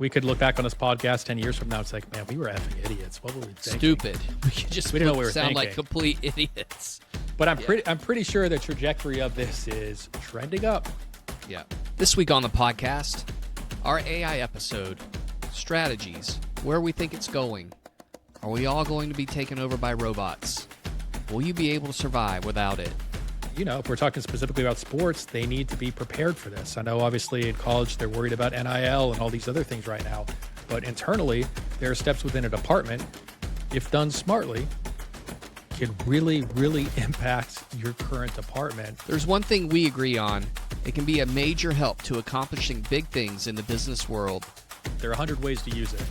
We could look back on this podcast 10 years from now. It's like, man, we were effing idiots. What were we thinking? Stupid. We didn't know what we were sound thinking. like complete idiots. But I'm pretty sure the trajectory of this is trending up. Yeah. This week on the podcast, our AI episode, strategies, where we think it's going. Are we all going to be taken over by robots? Will you be able to survive without it? You know, if we're talking specifically about sports, they need to be prepared for this. I know obviously in college they're worried about NIL and all these other things right now, but internally there are steps within a department, if done smartly, can really, really impact your current department. There's one thing we agree on. It can be a major help to accomplishing big things in the business world. There are 100 ways to use it.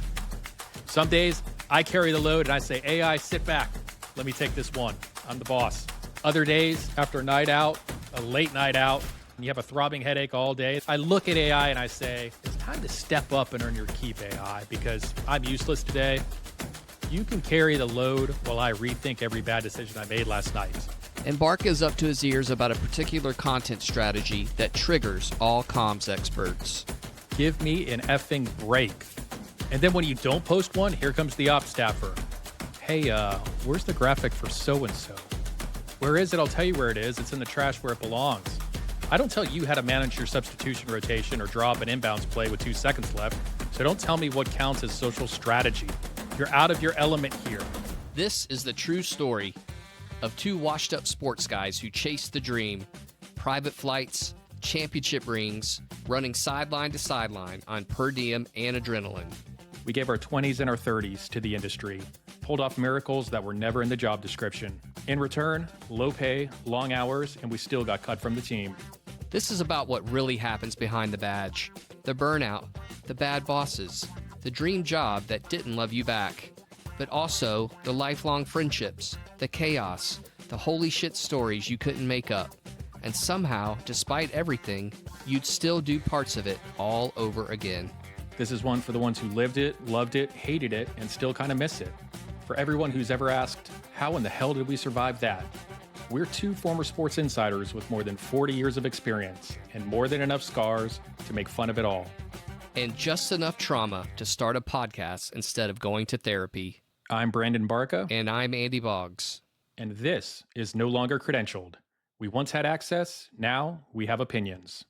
Some days I carry the load and I say, AI, sit back. Let me take this one. I'm the boss. Other days, after a night out, a late night out, and you have a throbbing headache all day, I look at AI and I say, it's time to step up and earn your keep, AI, because I'm useless today. You can carry the load while I rethink every bad decision I made last night. And Barca is up to his ears about a particular content strategy that triggers all comms experts. Give me an effing break. And then when you don't post one, here comes the ops staffer. Hey, where's the graphic for so-and-so? Where is it? I'll tell you where it is. It's in the trash where it belongs. I don't tell you how to manage your substitution rotation or draw up an inbounds play with 2 seconds left, so don't tell me what counts as social strategy. You're out of your element here. This is the true story of two washed-up sports guys who chased the dream, private flights, championship rings, running sideline to sideline on per diem and adrenaline. We gave our 20s and our 30s to the industry, pulled off miracles that were never in the job description. In return, low pay, long hours, and we still got cut from the team. This is about what really happens behind the badge. The burnout, the bad bosses, the dream job that didn't love you back, but also the lifelong friendships, the chaos, the holy shit stories you couldn't make up. And somehow, despite everything, you'd still do parts of it all over again. This is one for the ones who lived it, loved it, hated it, and still kind of miss it. For everyone who's ever asked, how in the hell did we survive that? We're two former sports insiders with more than 40 years of experience and more than enough scars to make fun of it all. And just enough trauma to start a podcast instead of going to therapy. I'm Brandon Barca. And I'm Andy Boggs. And this is No Longer Credentialed. We once had access, now we have opinions.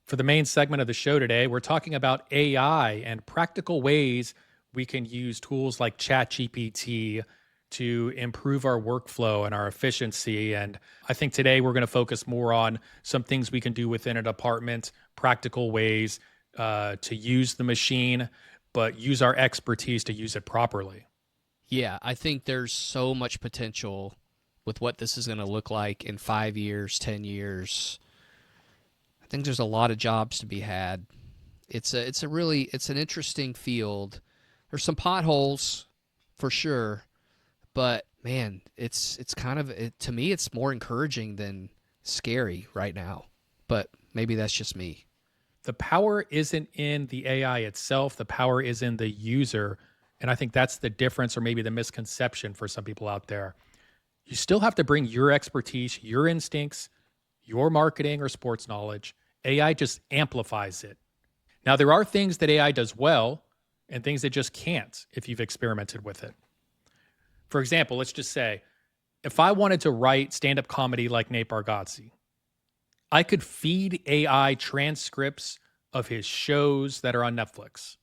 For the main segment of the show today, we're talking about AI and practical ways we can use tools like ChatGPT to improve our workflow and our efficiency. And I think today we're going to focus more on some things we can do within a department, practical ways to use the machine, but use our expertise to use it properly. Yeah, I think there's so much potential with what this is going to look like in 5 years, 10 years. I think there's a lot of jobs to be had. It's an interesting field. There's some potholes for sure, but man, it's kind of, to me, it's more encouraging than scary right now. But maybe that's just me. The power isn't in the AI itself. The power is in the user. And I think that's the difference, or maybe the misconception for some people out there. You still have to bring your expertise, your instincts, your marketing or sports knowledge. AI just amplifies it. Now, there are things that AI does well and things that just can't if you've experimented with it. For example, let's just say, if I wanted to write stand-up comedy like Nate Bargatze, I could feed AI transcripts of his shows that are on Netflix.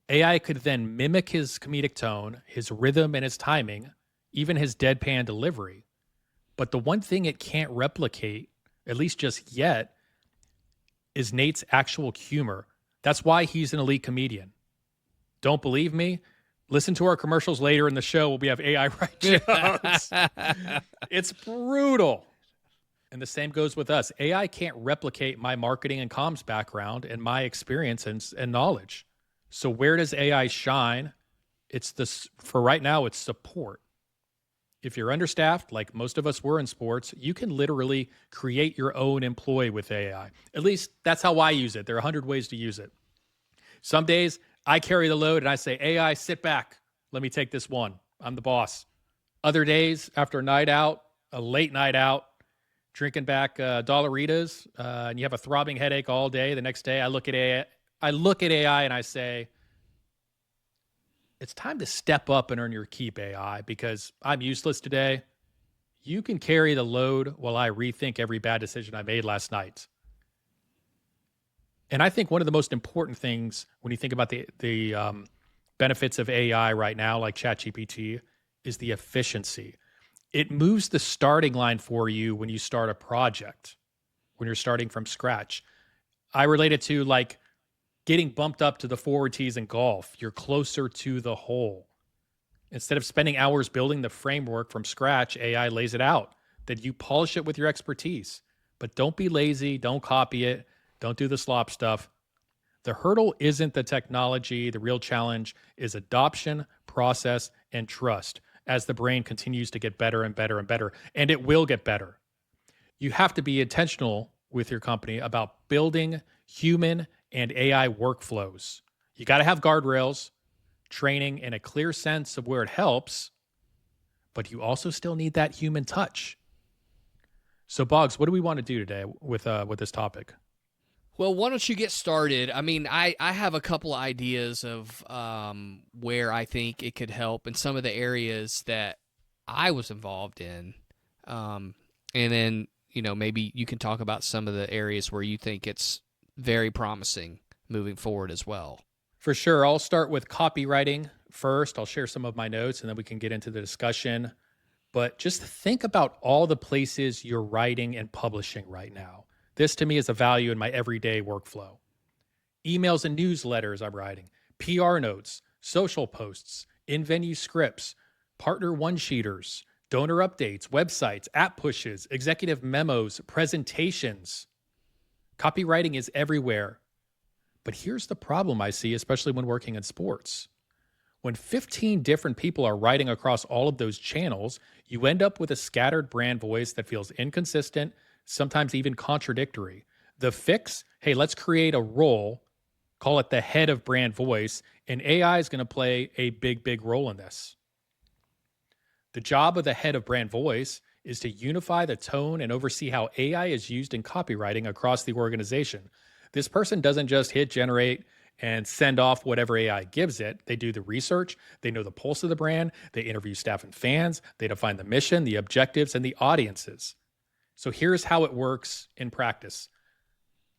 AI could then mimic his comedic tone, his rhythm and his timing, even his deadpan delivery. But the one thing it can't replicate, at least just yet, is Nate's actual humor. That's why he's an elite comedian. Don't believe me? Listen to our commercials later in the show where we have AI write jokes. It's brutal. And the same goes with us. AI can't replicate my marketing and comms background and my experience and knowledge. So where does AI shine? It's this, for right now, it's support. If you're understaffed, like most of us were in sports, you can literally create your own employee with AI. At least that's how I use it. There are 100 ways to use it. Some days I carry the load and I say, AI, sit back. Let me take this one. I'm the boss. Other days, after a night out, a late night out, drinking back Dollaritas, and you have a throbbing headache all day. The next day, I look at AI and I say, it's time to step up and earn your keep, AI, because I'm useless today. You can carry the load while I rethink every bad decision I made last night. And I think one of the most important things when you think about the benefits of AI right now, like ChatGPT, is the efficiency. It moves the starting line for you when you start a project, when you're starting from scratch. I relate it to like getting bumped up to the forward tees in golf. You're closer to the hole. Instead of spending hours building the framework from scratch, AI lays it out. Then you polish it with your expertise. But don't be lazy. Don't copy it. Don't do the slop stuff. The hurdle isn't the technology. The real challenge is adoption, process, and trust as the brain continues to get better and better and better. And it will get better. You have to be intentional with your company about building human and AI workflows. You got to have guardrails, training, and a clear sense of where it helps, but you also still need that human touch. So, Boggs, what do we want to do today with this topic? Well, why don't you get started? I mean, I have a couple ideas of where I think it could help in some of the areas that I was involved in. And then, maybe you can talk about some of the areas where you think it's very promising moving forward as well. For sure. I'll start with copywriting first. I'll share some of my notes and then we can get into the discussion. But just think about all the places you're writing and publishing right now. This to me is a value in my everyday workflow. Emails and newsletters I'm writing, PR notes, social posts, in-venue scripts, partner one-sheeters, donor updates, websites, app pushes, executive memos, presentations. Copywriting is everywhere. But here's the problem I see, especially when working in sports. When 15 different people are writing across all of those channels, you end up with a scattered brand voice that feels inconsistent, sometimes even contradictory. The fix, hey, let's create a role, call it the head of brand voice, and AI is going to play a big, big role in this. The job of the head of brand voice is to unify the tone and oversee how AI is used in copywriting across the organization. This person doesn't just hit generate and send off whatever AI gives it. They do the research, they know the pulse of the brand, they interview staff and fans, they define the mission, the objectives, and the audiences. So here's how it works in practice.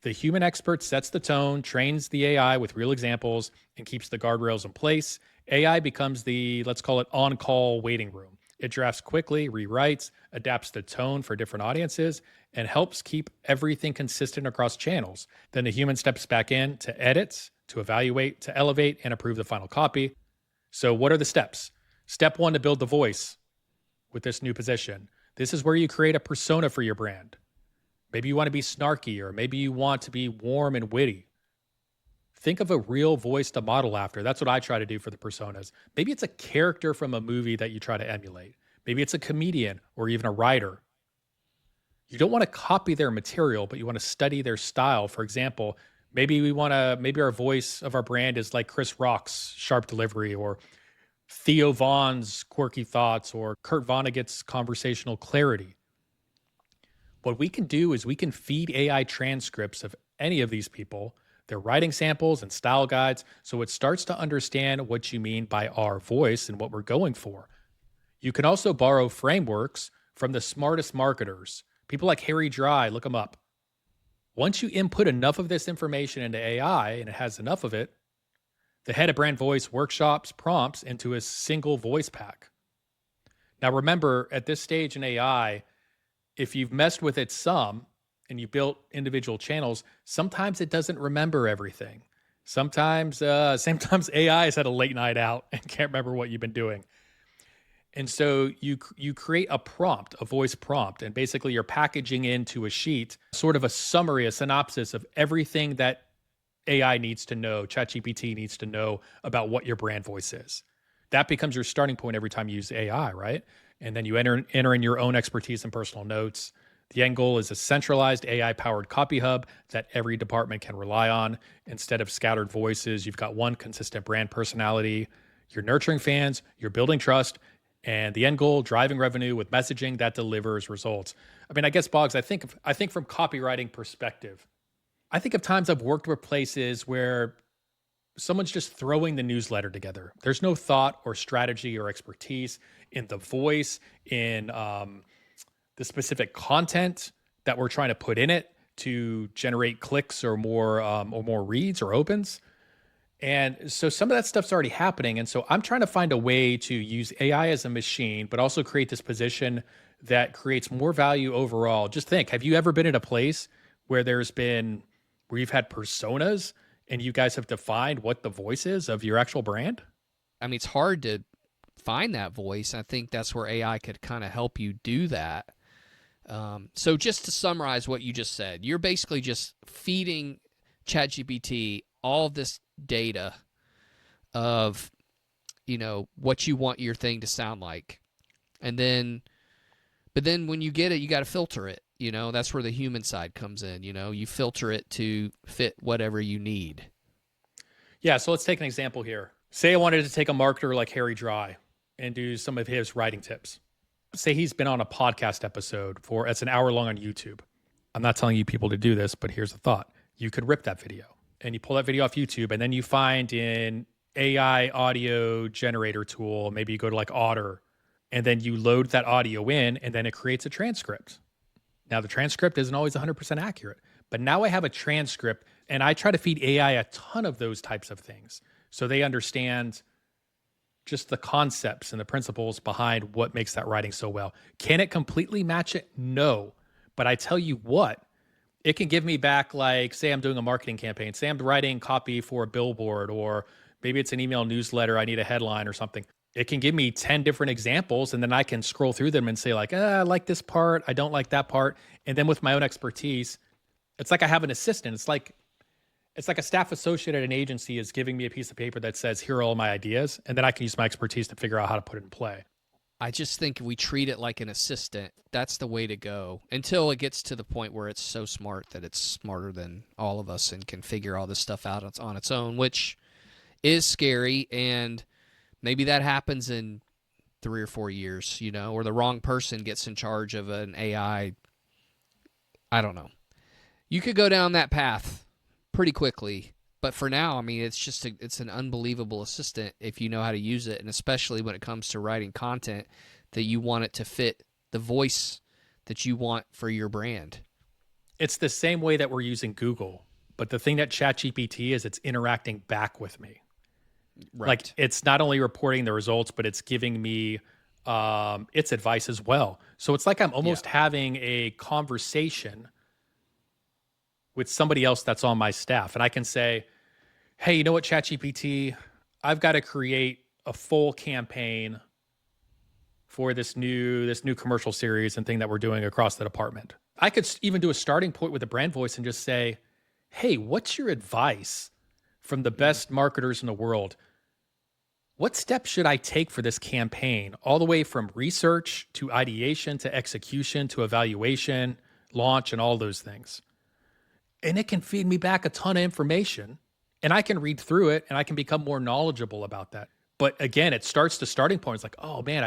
The human expert sets the tone, trains the AI with real examples, and keeps the guardrails in place. AI becomes the, let's call it, on-call waiting room. It drafts quickly, rewrites, adapts the tone for different audiences, and helps keep everything consistent across channels. Then the human steps back in to edit, to evaluate, to elevate, and approve the final copy. So what are the steps? Step one, to build the voice with this new position. This is where you create a persona for your brand. Maybe you want to be snarky, or maybe you want to be warm and witty. Think of a real voice to model after. That's what I try to do for the personas. Maybe it's a character from a movie that you try to emulate. Maybe it's a comedian or even a writer. You don't want to copy their material, but you want to study their style. For example, maybe our voice of our brand is like Chris Rock's sharp delivery, or Theo Vaughn's quirky thoughts, or Kurt Vonnegut's conversational clarity. What we can do is we can feed AI transcripts of any of these people, their writing samples and style guides, so it starts to understand what you mean by our voice and what we're going for. You can also borrow frameworks from the smartest marketers. People like Harry Dry, look them up. Once you input enough of this information into AI, and it has enough of it, the head of brand voice workshops prompts into a single voice pack. Now remember, at this stage in AI, if you've messed with it some and you built individual channels, sometimes it doesn't remember everything. Sometimes AI has had a late night out and can't remember what you've been doing. And so you create a prompt, a voice prompt, and basically you're packaging into a sheet sort of a summary, a synopsis of everything that AI needs to know, ChatGPT needs to know about what your brand voice is. That becomes your starting point every time you use AI, right? And then you enter in your own expertise and personal notes. The end goal is a centralized AI powered copy hub that every department can rely on. Instead of scattered voices, you've got one consistent brand personality. You're nurturing fans, you're building trust, and the end goal, driving revenue with messaging that delivers results. I mean, I guess Boggs, I think from copywriting perspective, I think of times I've worked with places where someone's just throwing the newsletter together. There's no thought or strategy or expertise in the voice, in the specific content that we're trying to put in it to generate clicks or more reads or opens. And so some of that stuff's already happening. And so I'm trying to find a way to use AI as a machine, but also create this position that creates more value overall. Just think, have you ever been in a place where where you've had personas and you guys have defined what the voice is of your actual brand? I mean, it's hard to find that voice. I think that's where AI could kind of help you do that. So just to summarize what you just said, you're basically just feeding ChatGPT all of this data of, what you want your thing to sound like. But then when you get it, you got to filter it. That's where the human side comes in. You filter it to fit whatever you need. Yeah, so let's take an example here. Say I wanted to take a marketer like Harry Dry and do some of his writing tips. Say he's been on a podcast episode it's an hour long on YouTube. I'm not telling you people to do this, but here's the thought. You could rip that video and you pull that video off YouTube, and then you find in AI audio generator tool, maybe you go to like Otter, and then you load that audio in, and then it creates a transcript. Now, the transcript isn't always 100% accurate, but now I have a transcript, and I try to feed AI a ton of those types of things so they understand just the concepts and the principles behind what makes that writing so well. Can it completely match it? No. But I tell you what, it can give me back, like, say I'm doing a marketing campaign, say I'm writing copy for a billboard, or maybe it's an email newsletter, I need a headline or something. It can give me 10 different examples, and then I can scroll through them and say like, I like this part, I don't like that part. And then with my own expertise, it's like I have an assistant. It's like a staff associate at an agency is giving me a piece of paper that says, here are all my ideas. And then I can use my expertise to figure out how to put it in play. I just think if we treat it like an assistant, that's the way to go until it gets to the point where it's so smart that it's smarter than all of us and can figure all this stuff out on its own, which is scary. And maybe that happens in 3 or 4 years, or the wrong person gets in charge of an AI. I don't know. You could go down that path pretty quickly. But for now, I mean, it's an unbelievable assistant if you know how to use it, and especially when it comes to writing content that you want it to fit the voice that you want for your brand. It's the same way that we're using Google, but the thing that ChatGPT is, it's interacting back with me. Right. Like, it's not only reporting the results, but it's giving me its advice as well. So it's like I'm almost having a conversation with somebody else that's on my staff, and I can say, hey, you know what, ChatGPT, I've got to create a full campaign for this new commercial series and thing that we're doing across the department. I could even do a starting point with a brand voice and just say, hey, what's your advice from the best marketers in the world? What steps should I take for this campaign, all the way from research to ideation to execution to evaluation, launch, and all those things? And it can feed me back a ton of information, and I can read through it and I can become more knowledgeable about that. But again, it starts the starting point. It's like, oh man,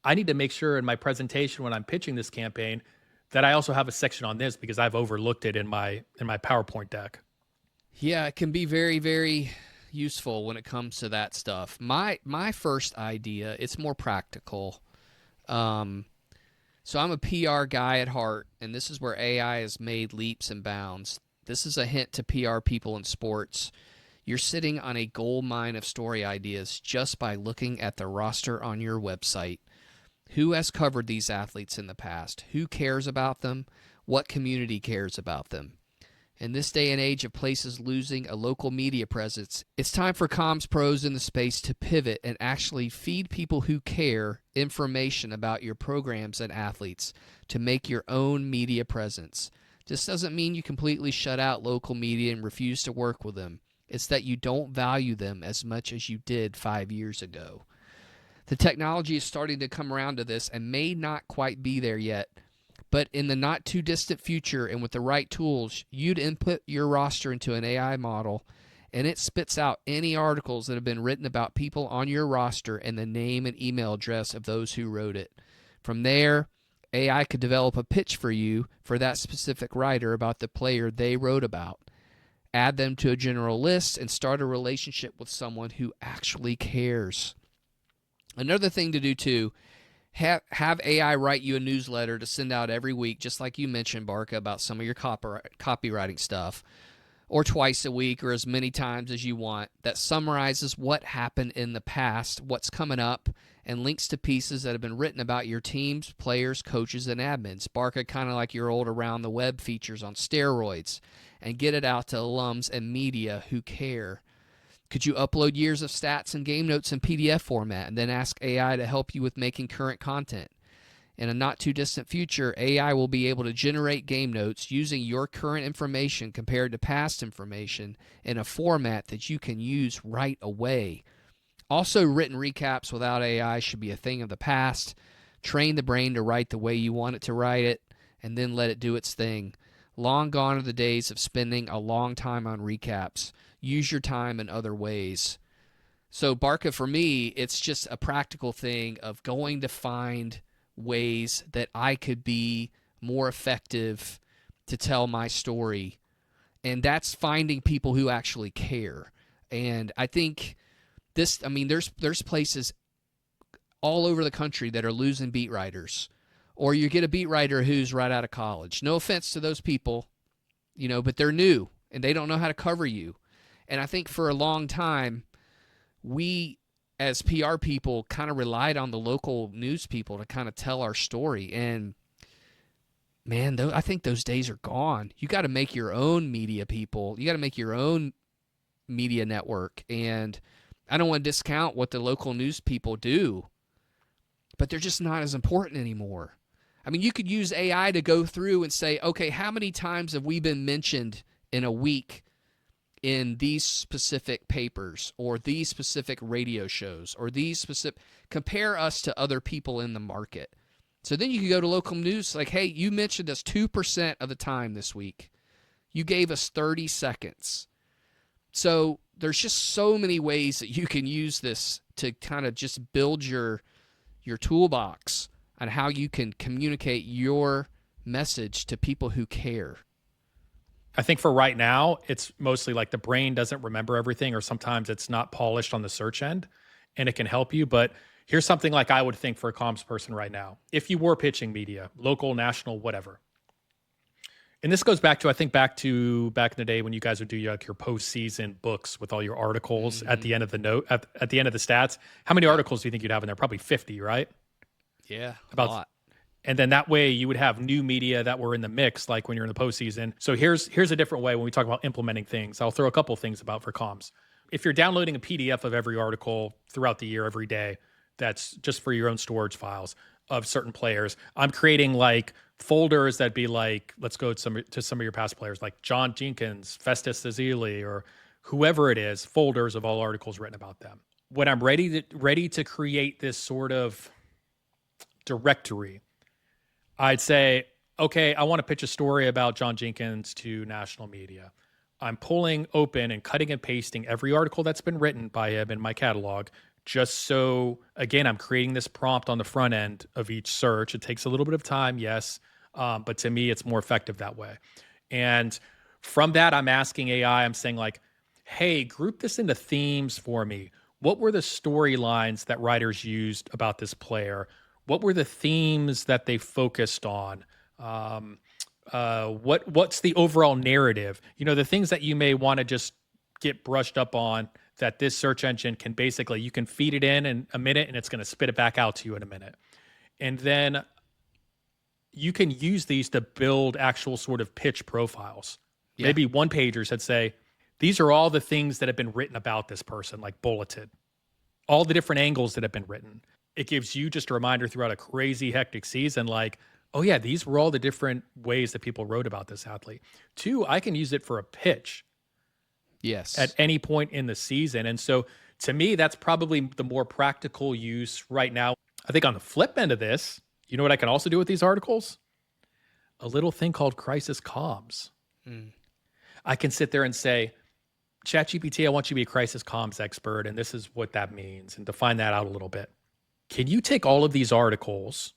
I need to make sure in my presentation when I'm pitching this campaign that I also have a section on this because I've overlooked it in my PowerPoint deck. Yeah, it can be very, very useful when it comes to that stuff. My first idea, it's more practical. So I'm a PR guy at heart, and this is where AI has made leaps and bounds. This is a hint to PR people in sports. You're sitting on a gold mine of story ideas just by looking at the roster on your website. Who has covered these athletes in the past? Who cares about them? What community cares about them? In this day and age of places losing a local media presence, it's time for comms pros in the space to pivot and actually feed people who care information about your programs and athletes to make your own media presence. This doesn't mean you completely shut out local media and refuse to work with them. It's that you don't value them as much as you did 5 years ago. The technology is starting to come around to this and may not quite be there yet, But in the not too distant future and with the right tools, you'd input your roster into an AI model and it spits out any articles that have been written about people on your roster and the name and email address of those who wrote it. From there, AI could develop a pitch for you for that specific writer about the player they wrote about. Add them to a general list and start a relationship with someone who actually cares. Another thing to do too, have AI write you a newsletter to send out every week, just like you mentioned, Barca, about some of your copywriting stuff, or twice a week or as many times as you want, that summarizes what happened in the past, what's coming up, and links to pieces that have been written about your teams, players, coaches, and admins. Barca, kind of like your old around the web features on steroids, and get it out to alums and media who care. Could you upload years of stats and game notes in PDF format and then ask AI to help you with making current content? In a not too distant future, AI will be able to generate game notes using your current information compared to past information in a format that you can use right away. Also, written recaps without AI should be a thing of the past. Train the brain to write the way you want it to write it, and then let it do its thing. Long gone are the days of spending a long time on recaps. Use your time in other ways. So, Barca, for me, it's just a practical thing of going to find ways that I could be more effective to tell my story. And that's finding people who actually care. And I think there's places all over the country that are losing beat writers. Or you get a beat writer who's right out of college. No offense to those people, but they're new and they don't know how to cover you. And I think for a long time, we as PR people kind of relied on the local news people to kind of tell our story. And man, I think those days are gone. You got to make your own media people. You got to make your own media network. And I don't want to discount what the local news people do, but they're just not as important anymore. I mean, you could use AI to go through and say, okay, how many times have we been mentioned in a week in these specific papers or these specific radio shows or these specific, compare us to other people in the market. So then you can go to local news like, hey, you mentioned us 2% of the time this week. You gave us 30 seconds. So there's just so many ways that you can use this to kind of just build your toolbox on how you can communicate your message to people who care. I think for right now, it's mostly like the brain doesn't remember everything, or sometimes it's not polished on the search end, and it can help you. But here's something like I would think for a comms person right now. If you were pitching media, local, national, whatever. And this goes back to, I think back in the day when you guys would do like your postseason books with all your articles at the end of the note, at the end of the stats. How many articles do you think you'd have in there? Probably 50, right? Yeah, about a lot. And then that way you would have new media that were in the mix, like when you're in the postseason. So here's a different way when we talk about implementing things. I'll throw a couple of things about for comms. If you're downloading a PDF of every article throughout the year, every day, that's just for your own storage files of certain players. I'm creating like folders that'd be like, let's go to some of your past players, like John Jenkins, Festus Ezeli, or whoever it is, folders of all articles written about them. When I'm ready to create this sort of directory, I'd say, okay, I want to pitch a story about John Jenkins to national media. I'm pulling open and cutting and pasting every article that's been written by him in my catalog, just so, again, I'm creating this prompt on the front end of each search. It takes a little bit of time, yes, but to me, it's more effective that way. And from that, I'm asking AI, I'm saying like, hey, group this into themes for me. What were the storylines that writers used about this player? What were the themes that they focused on? What's the overall narrative? The things that you may want to just get brushed up on, that this search engine can basically, you can feed it in a minute and it's going to spit it back out to you in a minute. And then you can use these to build actual sort of pitch profiles. Yeah. Maybe one pagers that say, these are all the things that have been written about this person, like bulleted, all the different angles that have been written. It gives you just a reminder throughout a crazy hectic season, like, oh yeah, these were all the different ways that people wrote about this athlete. 2, I can use it for a pitch. Yes. At any point in the season. And so to me, that's probably the more practical use right now. I think on the flip end of this, you know what I can also do with these articles? A little thing called crisis comms. Mm. I can sit there and say, ChatGPT, I want you to be a crisis comms expert, and this is what that means, and define that out a little bit. Can you take all of these articles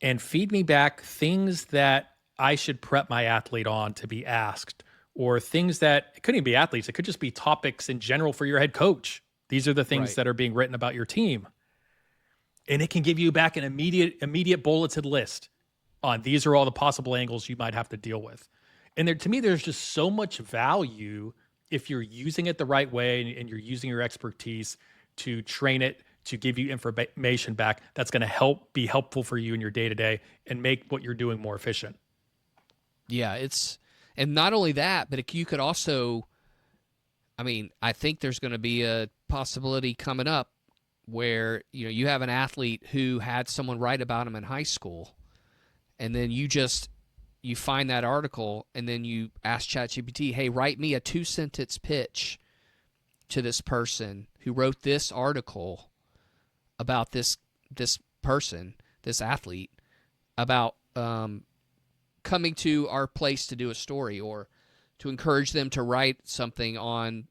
and feed me back things that I should prep my athlete on to be asked, or things that it couldn't even be athletes, it could just be topics in general for your head coach. These are the things Right. that are being written about your team. And it can give you back an immediate bulleted list on these are all the possible angles you might have to deal with. And there, to me, there's just so much value if you're using it the right way and you're using your expertise to train it to give you information back that's going to be helpful for you in your day-to-day and make what you're doing more efficient. Yeah, and not only that, but you could also, I think there's going to be a possibility coming up where, you have an athlete who had someone write about him in high school, and then you find that article, and then you ask ChatGPT, hey, write me a 2-sentence pitch to this person who wrote this article about this person, this athlete, about coming to our place to do a story, or to encourage them to write something on,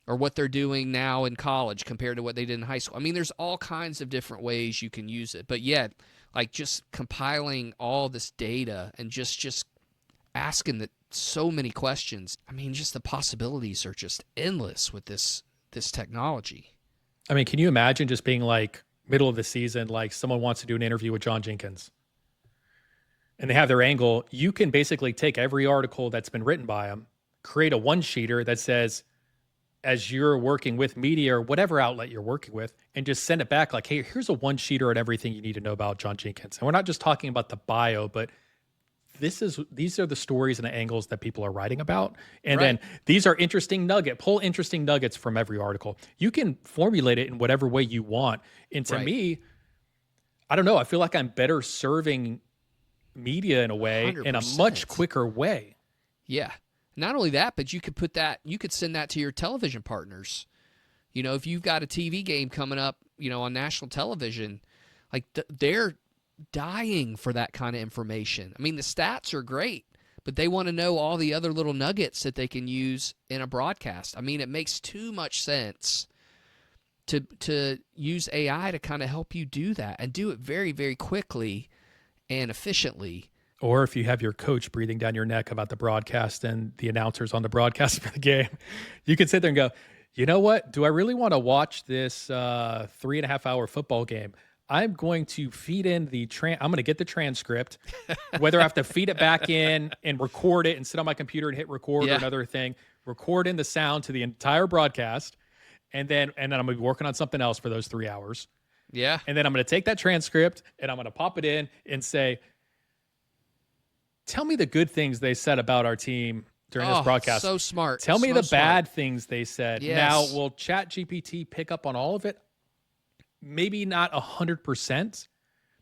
or what they're doing now in college compared to what they did in high school. There's all kinds of different ways you can use it, but yet, like, just compiling all this data and just asking so many questions. Just the possibilities are just endless with this technology. Can you imagine just being like middle of the season, like someone wants to do an interview with John Jenkins and they have their angle? You can basically take every article that's been written by him, create a one-sheeter that says, as you're working with media or whatever outlet you're working with, and just send it back like, hey, here's a one-sheeter on everything you need to know about John Jenkins. And we're not just talking about the bio, but these are the stories and the angles that people are writing about. And Right. then these are pull interesting nuggets from every article. You can formulate it in whatever way you want. And to Right. me, I don't know, I feel like I'm better serving media in a way, in a 100%. much quicker way. Yeah. Not only that, but you could send that to your television partners. If you've got a TV game coming up, on national television, like they're dying for that kind of information. The stats are great, but they want to know all the other little nuggets that they can use in a broadcast. It makes too much sense to use AI to kind of help you do that, and do it very, very quickly and efficiently. Or if you have your coach breathing down your neck about the broadcast and the announcers on the broadcast for the game, you can sit there and go, you know what? Do I really want to watch this 3.5-hour football game? I'm going to feed in I'm going to get the transcript, whether I have to feed it back in and record it and sit on my computer and hit record or another thing, record in the sound to the entire broadcast. And then I'm going to be working on something else for those 3 hours. Yeah. And then I'm going to take that transcript and I'm going to pop it in and say, tell me the good things they said about our team during this broadcast. So smart. Tell me so the bad things they said. Yes. Now, will ChatGPT pick up on all of it? Maybe not 100%,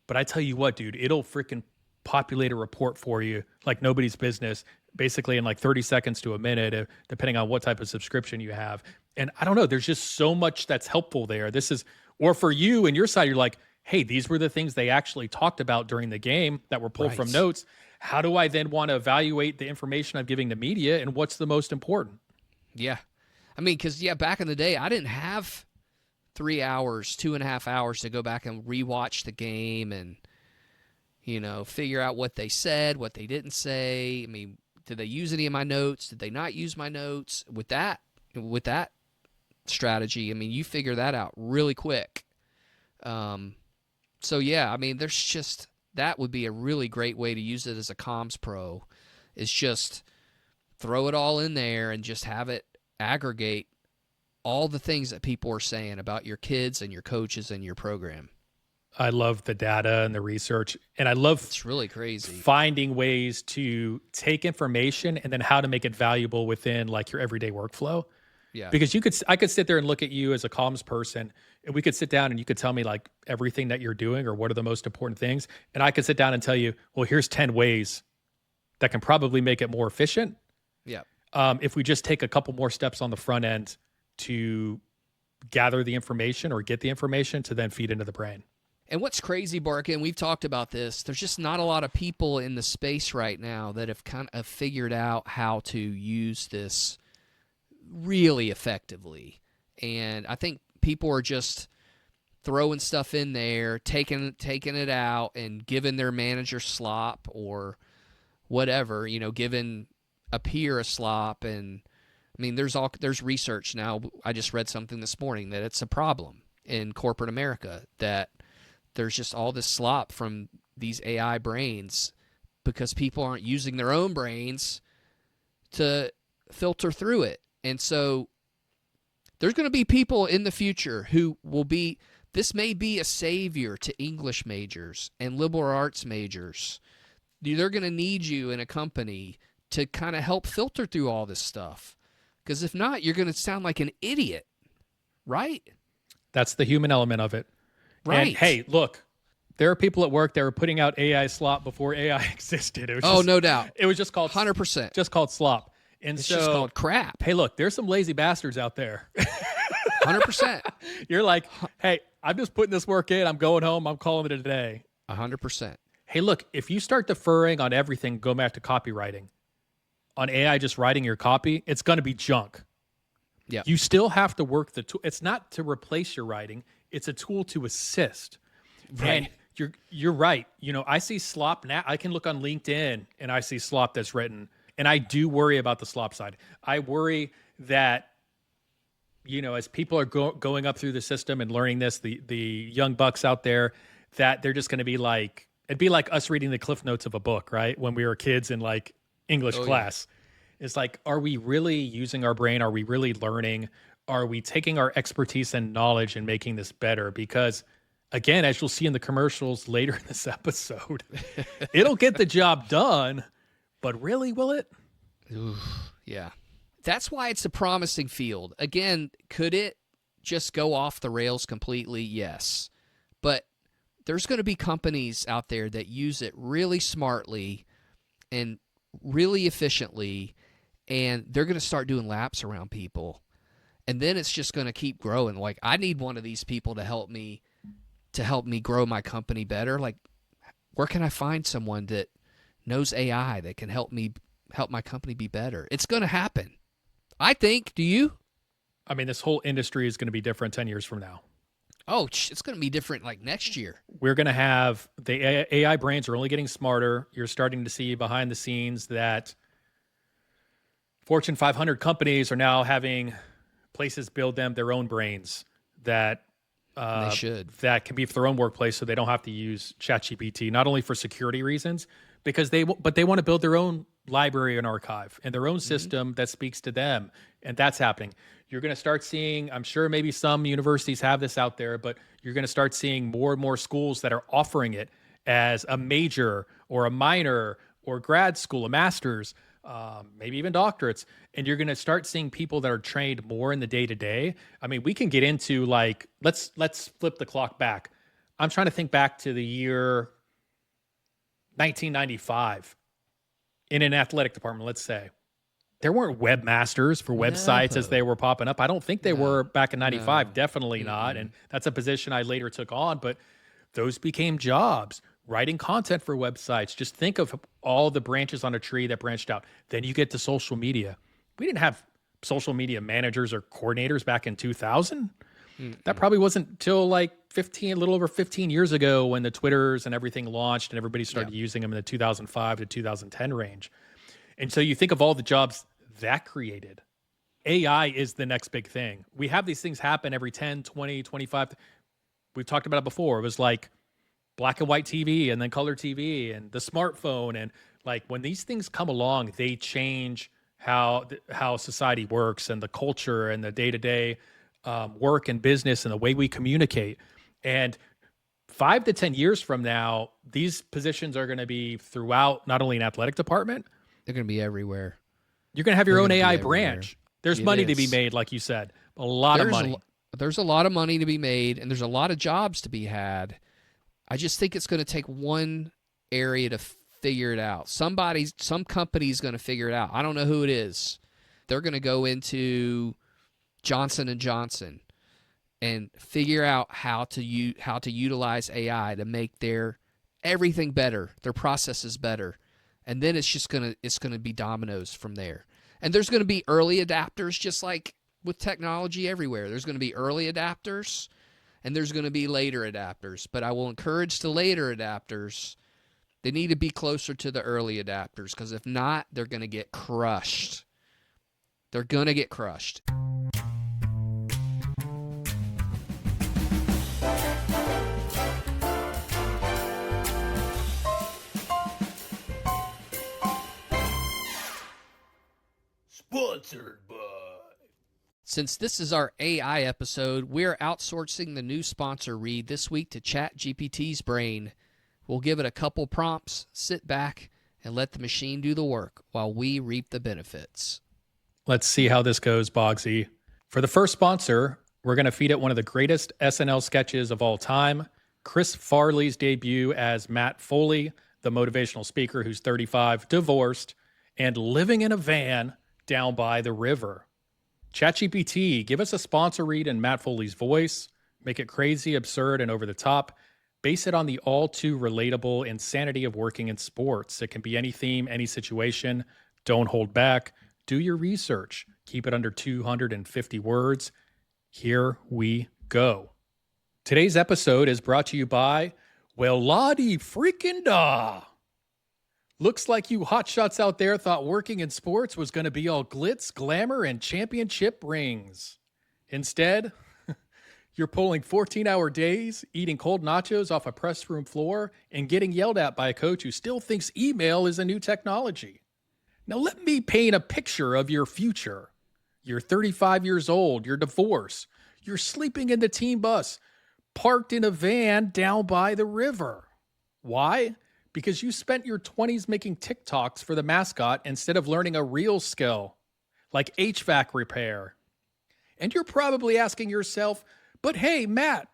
but I tell you what, dude, it'll freaking populate a report for you like nobody's business, basically in like 30 seconds to a minute, depending on what type of subscription you have. And I don't know, there's just so much that's helpful there. Or for you and your side, you're like, hey, these were the things they actually talked about during the game that were pulled from notes. How do I then want to evaluate the information I'm giving the media, and what's the most important? Yeah. Because, back in the day, I didn't have 3 hours, 2.5 hours to go back and rewatch the game and, figure out what they said, what they didn't say. Did they use any of my notes? Did they not use my notes? With that strategy, you figure that out really quick. There's just, that would be a really great way to use it as a comms pro, is just throw it all in there and just have it aggregate all the things that people are saying about your kids and your coaches and your program. I love the data and the research, and I love it's really crazy finding ways to take information and then how to make it valuable within like your everyday workflow. Yeah. Because I could sit there and look at you as a comms person, and we could sit down and you could tell me like everything that you're doing or what are the most important things. And I could sit down and tell you, well, here's 10 ways that can probably make it more efficient. Yeah. If we just take a couple more steps on the front end to gather the information or get the information to then feed into the brain. And what's crazy, Barca, and we've talked about this, there's just not a lot of people in the space right now that have kind of figured out how to use this really effectively. And I think people are just throwing stuff in there, taking it out, and giving their manager slop or whatever, giving a peer a slop. And I mean, there's research now. I just read something this morning that it's a problem in corporate America, that there's just all this slop from these AI brains because people aren't using their own brains to filter through it. And so there's going to be people in the future who will be, this may be a savior to English majors and liberal arts majors. They're going to need you in a company to kind of help filter through all this stuff. Because if not, you're going to sound like an idiot, right? That's the human element of it. Right. And hey, look, there are people at work that were putting out AI slop before AI existed. It was no doubt. It was just called 100%. Just called slop. And It's so, just called crap. hey, look, there's some lazy bastards out there. 100%. You're like, hey, I'm just putting this work in. I'm going home. I'm calling it a day. 100%. Hey, look, if you start deferring on everything, go back to copywriting, on AI just writing your copy, it's going to be junk. Yeah. You still have to work the tool. It's not to replace your writing. It's a tool to assist. Right. And you're right. I see slop now. I can look on LinkedIn and I see slop that's written. And I do worry about the slop side. I worry that, as people are going up through the system and learning this, the young bucks out there, that they're just going to be like, it'd be like us reading the cliff notes of a book, right? When we were kids in like English class. Yeah. It's like, are we really using our brain? Are we really learning? Are we taking our expertise and knowledge and making this better? Because again, as you'll see in the commercials later in this episode, it'll get the job done, but really, will it? Ooh, yeah. That's why it's a promising field. Again, could it just go off the rails completely? Yes. But there's going to be companies out there that use it really smartly and really efficiently, and they're going to start doing laps around people. And then it's just going to keep growing. Like, I need one of these people to help me grow my company better. Like, where can I find someone that knows AI that can help my company be better? It's going to happen. I think. Do you? I mean, this whole industry is going to be different 10 years from now. Oh, it's going to be different like next year. We're going to have the AI brains are only getting smarter. You're starting to see behind the scenes that Fortune 500 companies are now having places build them their own brains that They should. that can be for their own workplace, so they don't have to use ChatGPT, not only for security reasons, because they want to build their own library and archive and their own system that speaks to them, and that's happening. You're going to start seeing, I'm sure maybe some universities have this out there, but you're going to start seeing more and more schools that are offering it as a major or a minor or grad school, a master's, maybe even doctorates. And you're going to start seeing people that are trained more in the day-to-day. I mean, we can get into like, let's flip the clock back. I'm trying to think back to the year 1995 in an athletic department, let's say. There weren't webmasters for websites as they were popping up. I don't think they were back in 95. Definitely not. And that's a position I later took on, but those became jobs. Writing content for websites. Just think of all the branches on a tree that branched out. Then you get to social media. We didn't have social media managers or coordinators back in 2000. That probably wasn't till like a little over 15 years ago when the Twitters and everything launched and everybody started using them in the 2005 to 2010 range. And so you think of all the jobs that created. AI is the next big thing. We have these things happen every 10, 20, 25. We've talked about it before. It was like black and white TV and then color TV and the smartphone. And like when these things come along, they change how society works and the culture and the day-to-day work and business and the way we communicate. And 5 to 10 years from now, these positions are going to be throughout not only an athletic department. They're going to be everywhere. You're going to have your own AI branch. There's money to be made, like you said. A lot of money. There's a lot of money to be made, and there's a lot of jobs to be had. I just think it's going to take one area to figure it out. Some company's going to figure it out. I don't know who it is. They're going to go into Johnson & Johnson, and figure out how to utilize AI to make their everything better, their processes better. And then it's gonna be dominoes from there. And there's gonna be early adapters, just like with technology everywhere. There's gonna be early adapters and there's gonna be later adapters. But I will encourage the later adapters. They need to be closer to the early adapters, because if not, they're gonna get crushed. They're gonna get crushed. Sponsored by. Since this is our AI episode, we're outsourcing the new sponsor read this week to ChatGPT's brain. We'll give it a couple prompts, sit back, and let the machine do the work while we reap the benefits. Let's see how this goes, Boggsy. For the first sponsor, we're going to feed it one of the greatest SNL sketches of all time, Chris Farley's debut as Matt Foley, the motivational speaker who's 35, divorced, and living in a van down by the river. ChatGPT, give us a sponsor read in Matt Foley's voice, make it crazy, absurd, and over the top. Base it on the all too relatable insanity of working in sports. It can be any theme, any situation. Don't hold back. Do your research. Keep it under 250 words. Here we go. Today's episode is brought to you by, well, la-di freaking da. Looks like you hotshots out there thought working in sports was going to be all glitz, glamour, and championship rings. Instead, you're pulling 14-hour days, eating cold nachos off a press room floor, and getting yelled at by a coach who still thinks email is a new technology. Now let me paint a picture of your future. You're 35 years old, you're divorced, you're sleeping in the team bus, parked in a van down by the river. Why? Because you spent your 20s making TikToks for the mascot instead of learning a real skill, like HVAC repair. And you're probably asking yourself, but hey, Matt,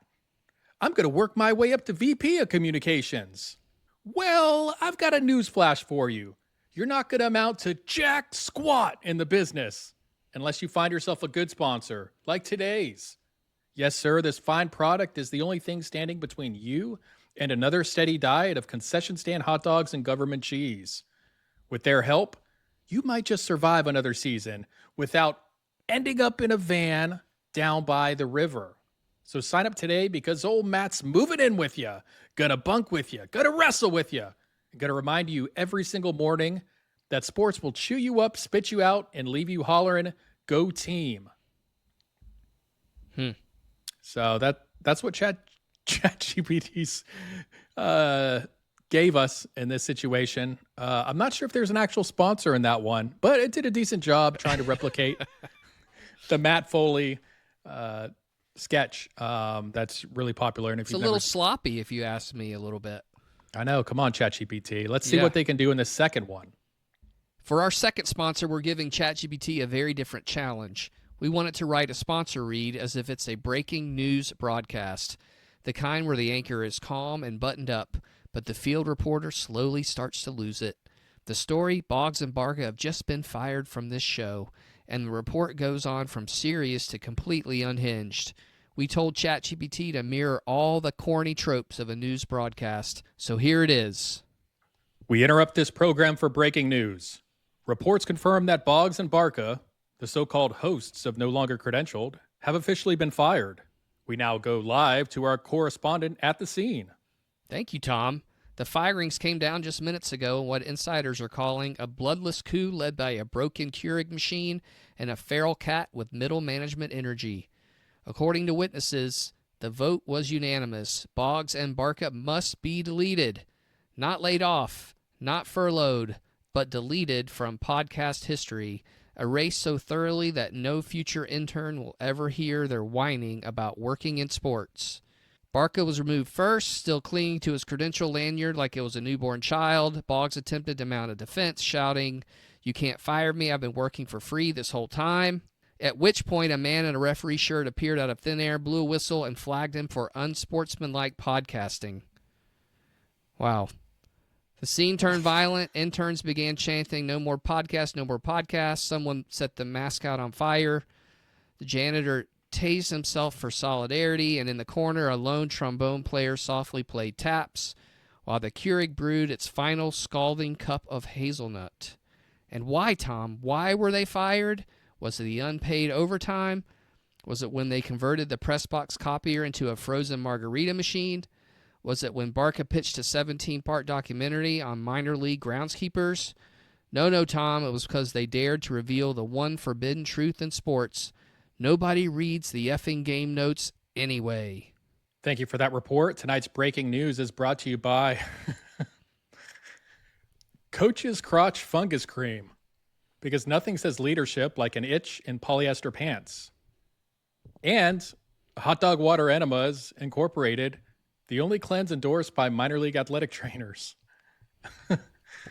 I'm going to work my way up to VP of communications. Well, I've got a news flash for you. You're not going to amount to jack squat in the business unless you find yourself a good sponsor, like today's. Yes, sir, this fine product is the only thing standing between you and another steady diet of concession stand hot dogs and government cheese. With their help, you might just survive another season without ending up in a van down by the river. So sign up today, because old Matt's moving in with you, gonna bunk with you, gonna wrestle with you, gonna remind you every single morning that sports will chew you up, spit you out, and leave you hollering, go team. So that's what ChatGPT's gave us in this situation. I'm not sure if there's an actual sponsor in that one, but it did a decent job trying to replicate the Matt Foley sketch that's really popular. And if It's a little sloppy, if you ask me, a little bit. I know. Come on, ChatGPT. Let's see what they can do in the second one. For our second sponsor, we're giving ChatGPT a very different challenge. We want it to write a sponsor read as if it's a breaking news broadcast, the kind where the anchor is calm and buttoned up, but the field reporter slowly starts to lose it. The story, Boggs and Barca have just been fired from this show, and the report goes on from serious to completely unhinged. We told ChatGPT to mirror all the corny tropes of a news broadcast, so here it is. We interrupt this program for breaking news. Reports confirm that Boggs and Barca, the so-called hosts of No Longer Credentialed, have officially been fired. We now go live to our correspondent at the scene. Thank you, Tom. The firings came down just minutes ago in what insiders are calling a bloodless coup led by a broken Keurig machine and a feral cat with middle management energy. According to witnesses, the vote was unanimous. Boggs and Barca must be deleted. Not laid off, not furloughed, but deleted from podcast history. Erased so thoroughly that no future intern will ever hear their whining about working in sports. Barca was removed first, still clinging to his credential lanyard like it was a newborn child. Boggs attempted to mount a defense, shouting, "You can't fire me, I've been working for free this whole time." At which point a man in a referee shirt appeared out of thin air, blew a whistle, and flagged him for unsportsmanlike podcasting. Wow. The scene turned violent. Interns began chanting, "No more podcasts, no more podcasts." Someone set the mascot on fire. The janitor tased himself for solidarity, and in the corner, a lone trombone player softly played taps while the Keurig brewed its final scalding cup of hazelnut. And why, Tom? Why were they fired? Was it the unpaid overtime? Was it when they converted the Pressbox copier into a frozen margarita machine? Was it when Barca pitched a 17-part documentary on minor league groundskeepers? No, Tom, it was because they dared to reveal the one forbidden truth in sports. Nobody reads the effing game notes anyway. Thank you for that report. Tonight's breaking news is brought to you by Coach's Crotch Fungus Cream, because nothing says leadership like an itch in polyester pants. And Hot Dog Water Enemas Incorporated, the only cleanse endorsed by minor league athletic trainers.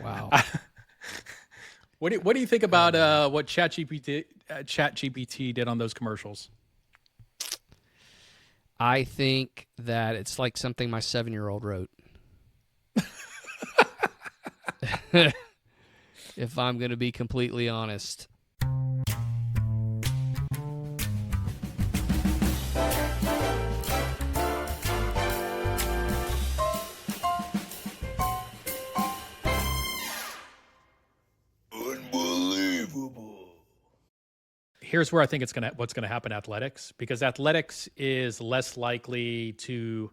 Wow. What do you think about what ChatGPT did on those commercials? I think that it's like something my 7-year-old wrote. If I'm going to be completely honest. Here's where I think what's gonna happen in athletics, because athletics is less likely to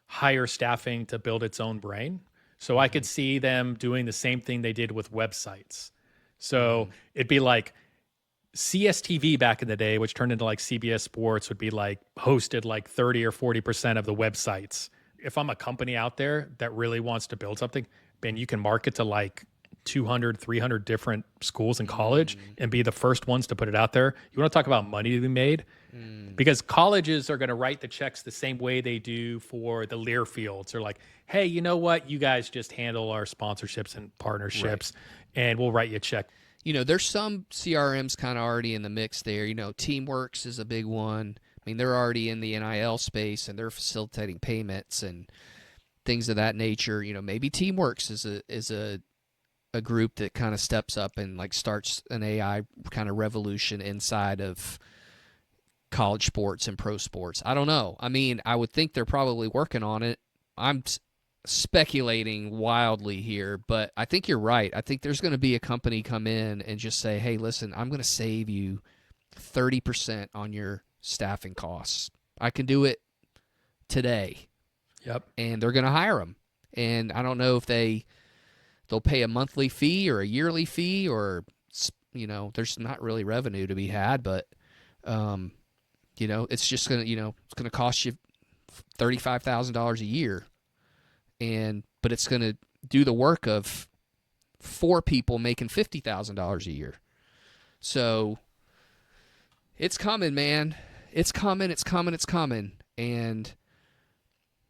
hire staffing to build its own brain. So I could see them doing the same thing they did with websites. So it'd be like CSTV back in the day, which turned into like CBS Sports, would be like hosted like 30 or 40% of the websites. If I'm a company out there that really wants to build something, man, you can market to like 200, 300 different schools in college and be the first ones to put it out there. You want to talk about money to be made? Because colleges are going to write the checks the same way they do for the Learfields. They're like, hey, you know what? You guys just handle our sponsorships and partnerships, and we'll write you a check. You know, there's some CRMs kind of already in the mix there. You know, Teamworks is a big one. I mean, they're already in the NIL space, and they're facilitating payments and things of that nature. You know, maybe Teamworks is a group that kind of steps up and like starts an AI kind of revolution inside of college sports and pro sports. I don't know. I mean, I would think they're probably working on it. I'm speculating wildly here, but I think you're right. I think there's going to be a company come in and just say, hey, listen, I'm going to save you 30% on your staffing costs. I can do it today. Yep. And they're going to hire them. And I don't know if they'll pay a monthly fee or a yearly fee, or, you know, there's not really revenue to be had, but, you know, it's just going to, you know, it's going to cost you $35,000 a year. But it's going to do the work of 4 people making $50,000 a year. So it's coming, man. It's coming. And,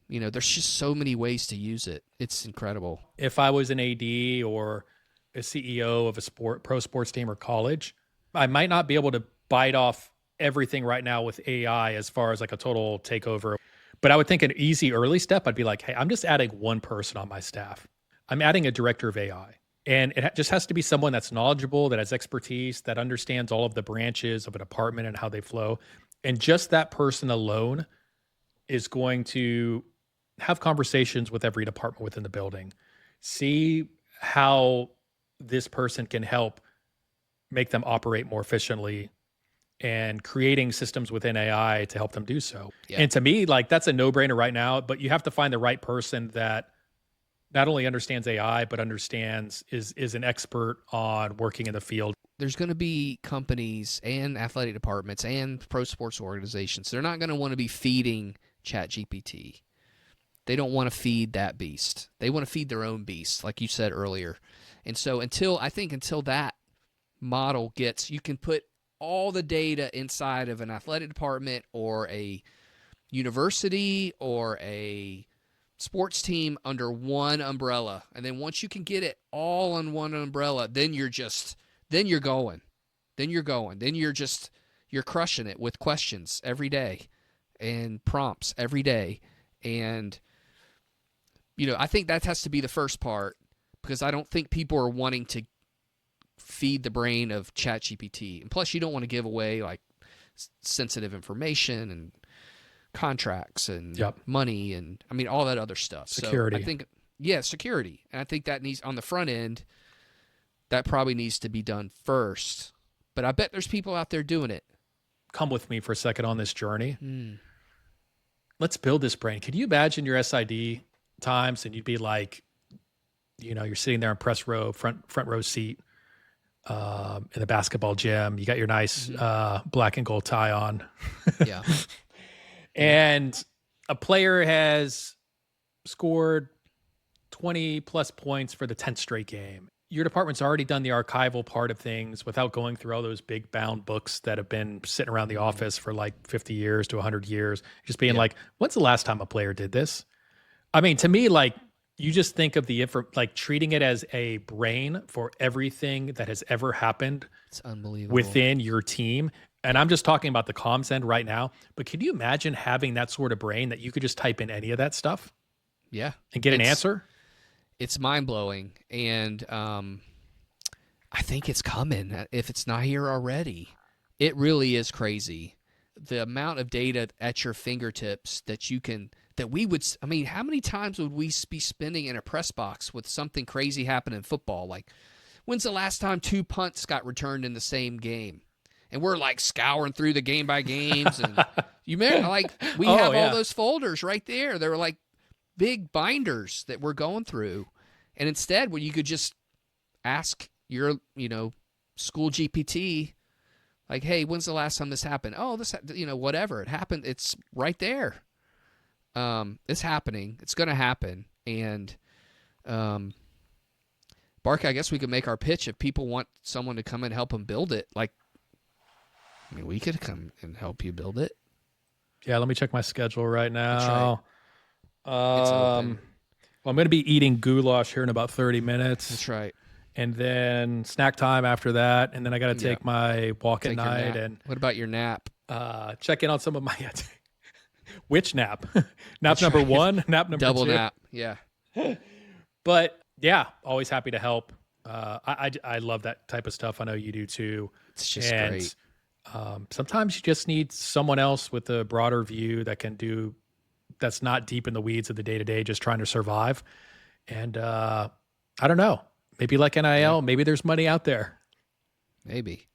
you know, there's just so many ways to use it. It's incredible. If I was an AD or a CEO of a pro sports team or college, I might not be able to bite off everything right now with AI as far as like a total takeover. But I would think an easy early step, I'd be like, hey, I'm just adding one person on my staff. I'm adding a director of AI. And it just has to be someone that's knowledgeable, that has expertise, that understands all of the branches of a department and how they flow. And just that person alone is going to have conversations with every department within the building. See how this person can help make them operate more efficiently, and creating systems within AI to help them do so. Yeah. And to me, like, that's a no-brainer right now, but you have to find the right person that not only understands AI, but is an expert on working in the field. There's going to be companies and athletic departments and pro sports organizations. They're not going to want to be feeding ChatGPT. They don't want to feed that beast. They want to feed their own beast, like you said earlier. And so until that model gets, you can put all the data inside of an athletic department or a university or a sports team under one umbrella. And then once you can get it all on one umbrella, then you're going. Then you're crushing it with questions every day and prompts every day. And, you know, I think that has to be the first part, because I don't think people are wanting to feed the brain of ChatGPT. And plus, you don't want to give away like sensitive information and contracts and Yep. money and I mean all that other stuff. Security. So I think security. And I think that needs on the front end that probably needs to be done first. But I bet there's people out there doing it. Come with me for a second on this journey. Let's build this brain. Can you imagine your SID times and you'd be like, you're sitting there in press row, front row seat in the basketball gym. You got your nice black and gold tie on. Yeah. And a player has scored 20 plus points for the 10th straight game. Your department's already done the archival part of things without going through all those big bound books that have been sitting around the office for like 50 years to 100 years. Just being like, when's the last time a player did this? I mean, to me, like, you just think of like treating it as a brain for everything that has ever happened. It's unbelievable. Within your team. And I'm just talking about the comms end right now. But can you imagine having that sort of brain that you could just type in any of that stuff? Yeah. And get an answer? It's mind-blowing. And I think it's coming if it's not here already. It really is crazy. The amount of data at your fingertips that you can, that we would, I mean, how many times would we be spending in a press box with something crazy happen in football? Like, when's the last time 2 punts got returned in the same game? And we're like scouring through the game by games. And you remember, like, we have all those folders right there. They were like big binders that we're going through. And instead, when you could just ask your, school GPT, like, hey, when's the last time this happened? Oh, this, whatever. It happened. It's right there. It's happening. It's going to happen. And, Barca, I guess we could make our pitch if people want someone to come and help them build it. Like, I mean, we could come and help you build it. Yeah, let me check my schedule right now. That's right. It's open. Well, I'm going to be eating goulash here in about 30 minutes. That's right. And then snack time after that. And then I got to take my walk at night. And what about your nap? Check in on some of my which nap? Nap number one, nap number Double 2. nap. Yeah. But yeah, always happy to help. I love that type of stuff. I know you do too. It's just great. Sometimes you just need someone else with a broader view that can do, that's not deep in the weeds of the day-to-day, just trying to survive. And I don't know, maybe like NIL, maybe there's money out there. Maybe.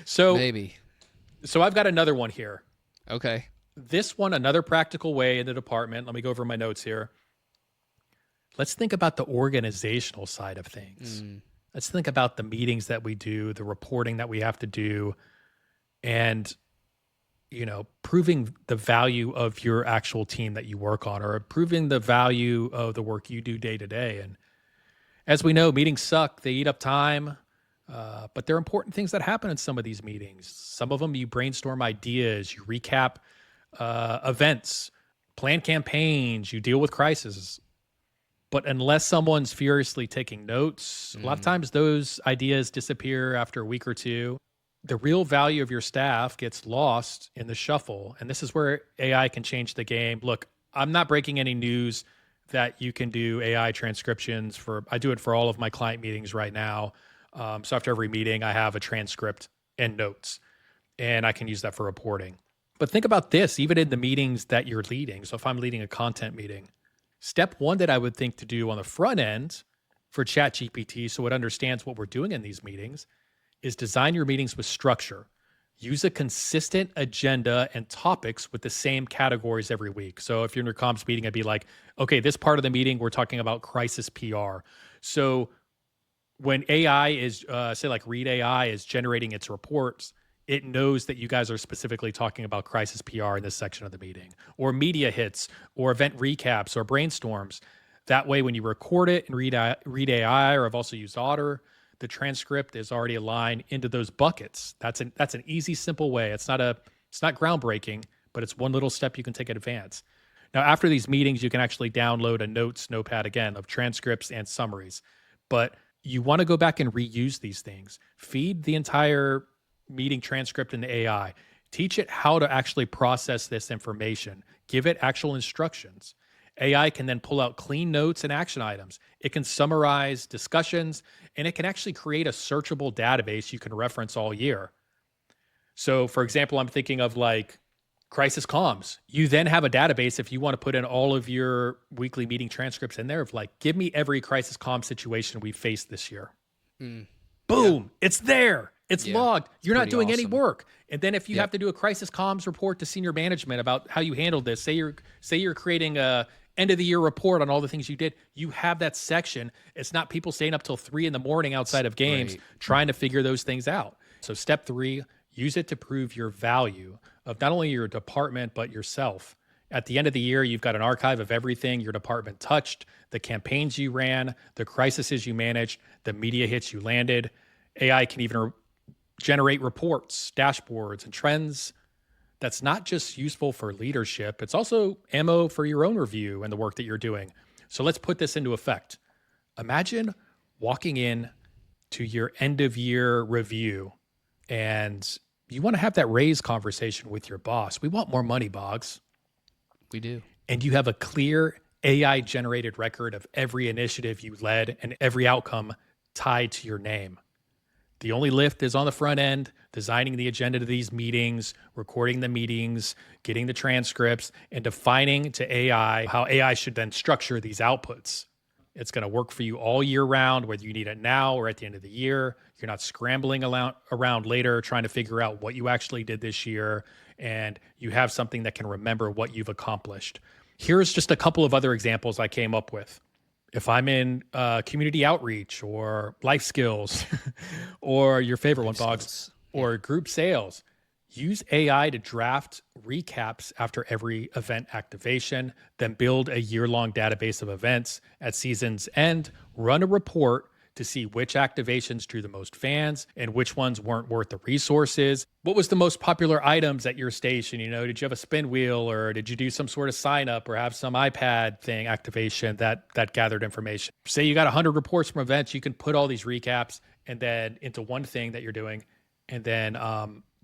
So I've got another one here. Okay. This one, another practical way in the department. Let me go over my notes here. Let's think about the organizational side of things. Let's think about the meetings that we do, the reporting that we have to do, and, proving the value of your actual team that you work on, or proving the value of the work you do day to day. And as we know, meetings suck. They eat up time, but there are important things that happen in some of these meetings. Some of them you brainstorm ideas, you recap events, plan campaigns, you deal with crises. But unless someone's furiously taking notes, a lot of times those ideas disappear after a week or two. The real value of your staff gets lost in the shuffle. And this is where AI can change the game. Look, I'm not breaking any news that you can do AI transcriptions I do it for all of my client meetings right now. So after every meeting, I have a transcript and notes, and I can use that for reporting. But think about this, even in the meetings that you're leading. So if I'm leading a content meeting, step one that I would think to do on the front end for ChatGPT, so it understands what we're doing in these meetings, is design your meetings with structure. Use a consistent agenda and topics with the same categories every week. So if you're in your comms meeting, I'd be like, okay, this part of the meeting, we're talking about crisis PR. So when AI is, say like Read AI is generating its reports, it knows that you guys are specifically talking about crisis PR in this section of the meeting, or media hits, or event recaps, or brainstorms. That way, when you record it and read AI, or I've also used Otter, the transcript is already aligned into those buckets. That's an easy, simple way. It's not groundbreaking, but it's one little step you can take in advance. Now, after these meetings, you can actually download a notes notepad again of transcripts and summaries. But you want to go back and reuse these things. Feed the entire meeting transcript into AI. Teach it how to actually process this information. Give it actual instructions. AI can then pull out clean notes and action items. It can summarize discussions, and it can actually create a searchable database you can reference all year. So for example, I'm thinking of like crisis comms. You then have a database if you want to put in all of your weekly meeting transcripts in there of like, give me every crisis comm situation we faced this year. Mm. Yeah. Boom, it's there. It's Yeah. logged. It's You're not pretty doing any awesome. work. And then if you have Yep. to do a crisis comms report to senior management about how you handled this, say you're creating a end of the year report on all the things you did, you have that section. It's not people staying up till 3 a.m. outside of games Great. trying to figure those things out. So step 3, use it to prove your value of not only your department, but yourself. At the end of the year, you've got an archive of everything your department touched, the campaigns you ran, the crises you managed, the media hits you landed. AI can even generate reports, dashboards, and trends. That's not just useful for leadership, it's also ammo for your own review and the work that you're doing. So let's put this into effect. Imagine walking in to your end of year review and you want to have that raise conversation with your boss. We want more money, Boggs. We do. And you have a clear AI generated record of every initiative you led and every outcome tied to your name. The only lift is on the front end, designing the agenda to these meetings, recording the meetings, getting the transcripts, and defining to AI how AI should then structure these outputs. It's going to work for you all year round, whether you need it now or at the end of the year. You're not scrambling around later trying to figure out what you actually did this year, and you have something that can remember what you've accomplished. Here's just a couple of other examples I came up with. If I'm in community outreach or life skills or your favorite one, Boggs, or group sales, use AI to draft recaps after every event activation, then build a year-long database of events. At season's end, run a report to see which activations drew the most fans and which ones weren't worth the resources. What was the most popular items at your station? Did you have a spin wheel or did you do some sort of sign up or have some iPad thing activation that gathered information? Say you got 100 reports from events, you can put all these recaps and then into one thing that you're doing and then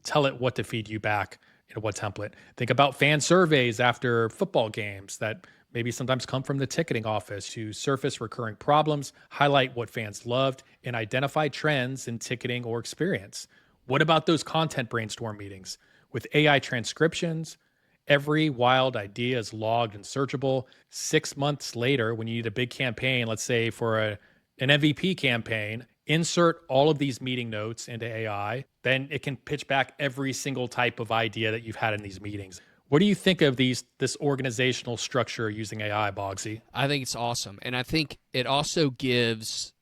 tell it what to feed you back in what template. Think about fan surveys after football games that maybe sometimes come from the ticketing office to surface recurring problems, highlight what fans loved, and identify trends in ticketing or experience. What about those content brainstorm meetings? With AI transcriptions, every wild idea is logged and searchable. 6 months later, when you need a big campaign, let's say for an MVP campaign, insert all of these meeting notes into AI, then it can pitch back every single type of idea that you've had in these meetings. What do you think of this organizational structure using AI, Boggsy? I think it's awesome. And I think it also gives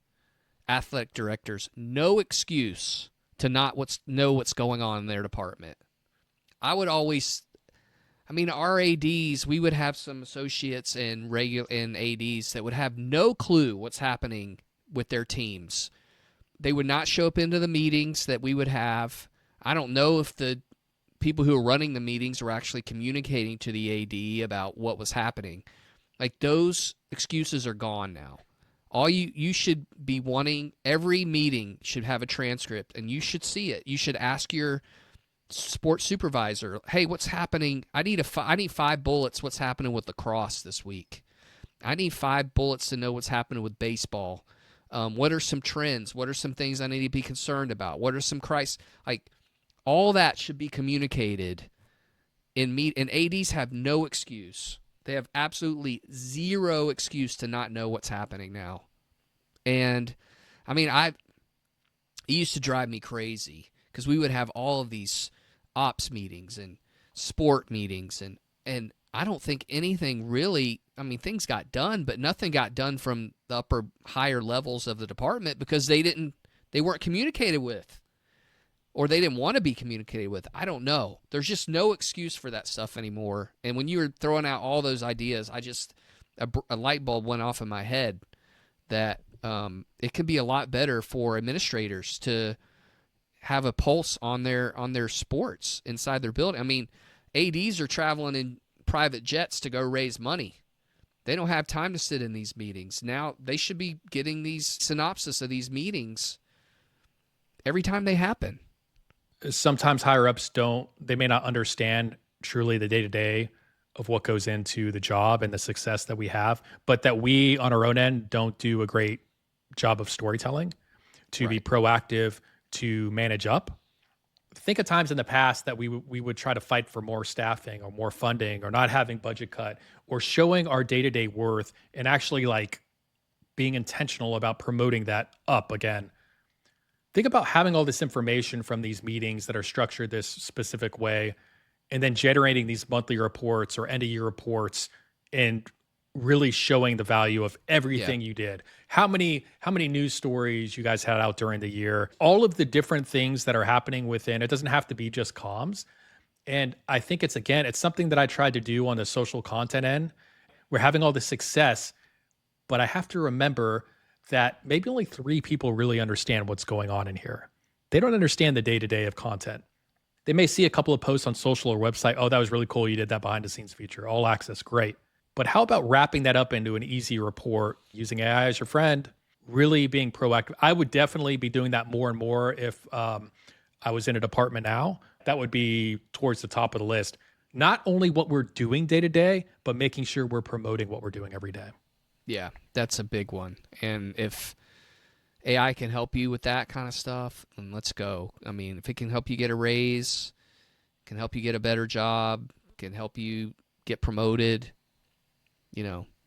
athletic directors no excuse to not know what's going on in their department. Our ADs, we would have some associates and ADs that would have no clue what's happening with their teams. They would not show up into the meetings that we would have. I don't know if the people who are running the meetings were actually communicating to the AD about what was happening. Like, those excuses are gone now. All you should be wanting, every meeting should have a transcript, and you should see it. You should ask your sports supervisor, hey, what's happening? I need 5 bullets what's happening with lacrosse this week. I need 5 bullets to know what's happening with baseball. What are some trends? What are some things I need to be concerned about? What are some crises? Like, all that should be communicated and ADs have no excuse. They have absolutely zero excuse to not know what's happening now. And it used to drive me crazy because we would have all of these ops meetings and sport meetings and I don't think anything really, things got done, but nothing got done from the higher levels of the department because they weren't communicated with. Or they didn't want to be communicated with. I don't know. There's just no excuse for that stuff anymore. And when you were throwing out all those ideas, a light bulb went off in my head that it could be a lot better for administrators to have a pulse on their sports inside their building. ADs are traveling in private jets to go raise money. They don't have time to sit in these meetings. Now they should be getting these synopsis of these meetings every time they happen. Sometimes higher ups they may not understand truly the day-to-day of what goes into the job and the success that we have, but that we on our own end don't do a great job of storytelling to be proactive, to manage up. think of times in the past that we would try to fight for more staffing or more funding or not having budget cut or showing our day-to-day worth and actually like being intentional about promoting that up again. Think about having all this information from these meetings that are structured this specific way and then generating these monthly reports or end of year reports and really showing the value of everything you did. How many news stories you guys had out during the year, all of the different things that are happening within. It doesn't have to be just comms. And I think it's something that I tried to do on the social content end. We're having all this success, but I have to remember that maybe only 3 people really understand what's going on in here. They don't understand the day-to-day of content. They may see a couple of posts on social or website. Oh, that was really cool. You did that behind the scenes feature. All access, great. But how about wrapping that up into an easy report using AI as your friend, really being proactive? I would definitely be doing that more and more if I was in a department now. That would be towards the top of the list. Not only what we're doing day to day, but making sure we're promoting what we're doing every day. Yeah, that's a big one. And if AI can help you with that kind of stuff, then let's go. I mean, if it can help you get a raise, can help you get a better job, can help you get promoted,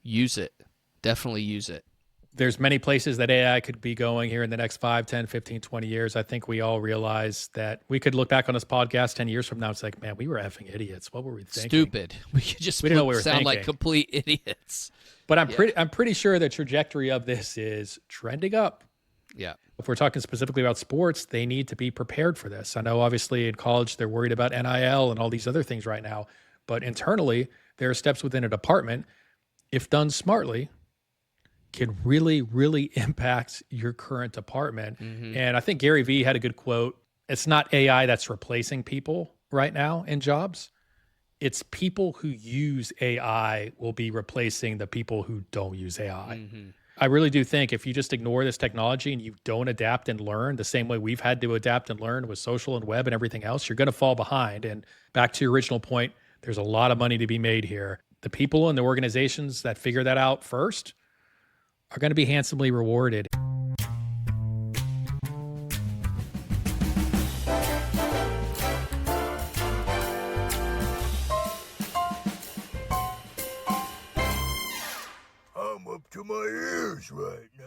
use it. Definitely use it. There's many places that AI could be going here in the next 5, 10, 15, 20 years. I think we all realize that we could look back on this podcast 10 years from now. It's like, man, we were effing idiots. What were we thinking? Stupid. We could just didn't know what we were sound like thinking. complete idiots. But I'm pretty sure the trajectory of this is trending up. Yeah. If we're talking specifically about sports, they need to be prepared for this. I know obviously in college, they're worried about NIL and all these other things right now, but internally there are steps within a department, if done smartly, can really, really impact your current department. Mm-hmm. And I think Gary Vee had a good quote. It's not AI that's replacing people right now in jobs. It's people who use AI will be replacing the people who don't use AI. Mm-hmm. I really do think if you just ignore this technology and you don't adapt and learn the same way we've had to adapt and learn with social and web and everything else, you're going to fall behind. And back to your original point, there's a lot of money to be made here. The people and the organizations that figure that out first are going to be handsomely rewarded. I'm up to my ears right now.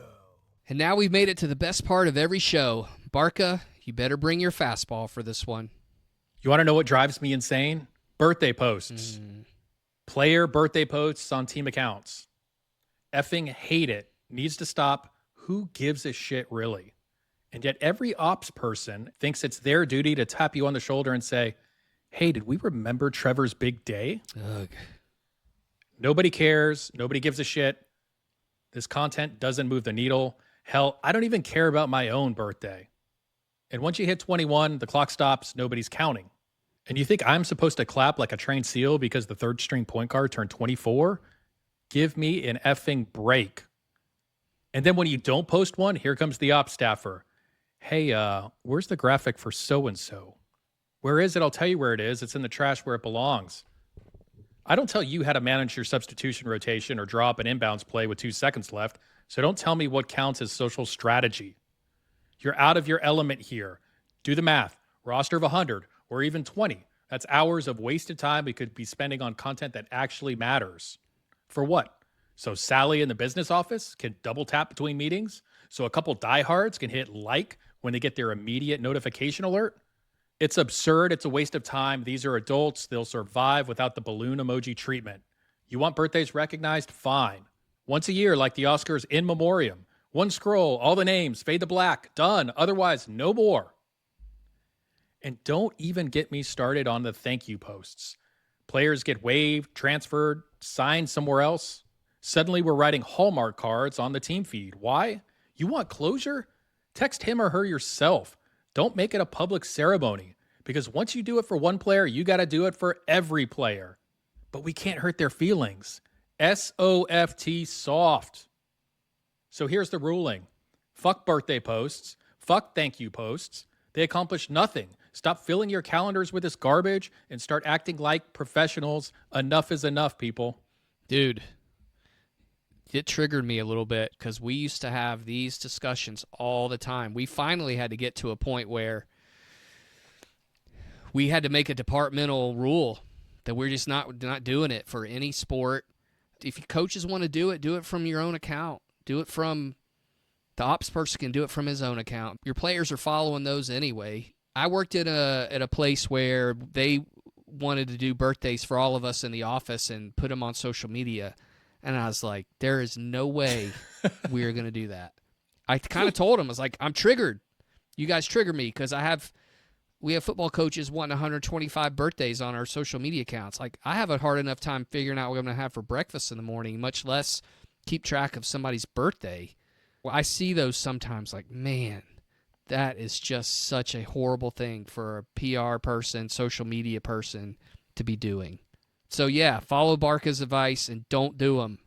And now we've made it to the best part of every show. Barca, you better bring your fastball for this one. You want to know what drives me insane? Birthday posts. Player birthday posts on team accounts. Effing hate it. Needs to stop. Who gives a shit, really? And yet every ops person thinks it's their duty to tap you on the shoulder and say, hey, did we remember Trevor's big day? Ugh. Nobody cares. Nobody gives a shit. This content doesn't move the needle. Hell, I don't even care about my own birthday. And once you hit 21, the clock stops. Nobody's counting. And you think I'm supposed to clap like a trained SEAL because the third string point guard turned 24? Give me an effing break. And then when you don't post one, here comes the ops staffer. Hey, where's the graphic for so-and-so? Where is it? I'll tell you where it is. It's in the trash where it belongs. I don't tell you how to manage your substitution rotation or draw up an inbounds play with 2 seconds left, so don't tell me what counts as social strategy. You're out of your element here. Do the math. Roster of 100 or even 20. That's hours of wasted time we could be spending on content that actually matters. For what? So Sally in the business office can double tap between meetings? So a couple diehards can hit like when they get their immediate notification alert? It's absurd. It's a waste of time. These are adults. They'll survive without the balloon emoji treatment. You want birthdays recognized? Fine. Once a year, like the Oscars, in memoriam. One scroll, all the names, fade to black, done. Otherwise, no more. And don't even get me started on the thank you posts. Players get waived, transferred, signed somewhere else. Suddenly we're writing Hallmark cards on the team feed. Why? You want closure? Text him or her yourself. Don't make it a public ceremony, because once you do it for one player, you got to do it for every player. But we can't hurt their feelings. SOFT soft. So here's the ruling. Fuck birthday posts. Fuck thank you posts. They accomplish nothing. Stop filling your calendars with this garbage and start acting like professionals. Enough is enough, people. Dude, it triggered me a little bit because we used to have these discussions all the time. We finally had to get to a point where we had to make a departmental rule that we're just not doing it for any sport. If your coaches want to do it from your own account. Do it from the ops person can do it from his own account. Your players are following those anyway. I worked at a place where they wanted to do birthdays for all of us in the office and put them on social media. And I was like, there is no way we are going to do that. I kind of told him, I was like, I'm triggered. You guys trigger me because we have football coaches wanting 125 birthdays on our social media accounts. Like, I have a hard enough time figuring out what I'm going to have for breakfast in the morning, much less keep track of somebody's birthday. Well, I see those sometimes like, man, that is just such a horrible thing for a PR person, social media person to be doing. So, yeah, follow Barca's advice and don't do them.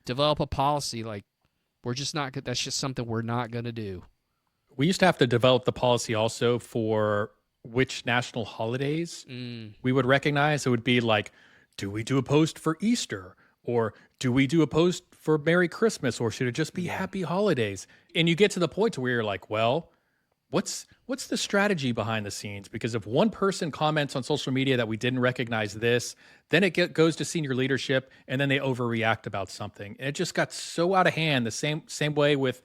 Develop a policy like, we're just not good. That's just something we're not going to do. We used to have to develop the policy also for which national holidays we would recognize. It would be like, do we do a post for Easter? Or do we do a post for Merry Christmas? Or should it just be Happy Holidays? And you get to the point to where you're like, well, what's the strategy behind the scenes? Because if one person comments on social media that we didn't recognize this, then it goes to senior leadership, and then they overreact about something. And it just got so out of hand. The same way with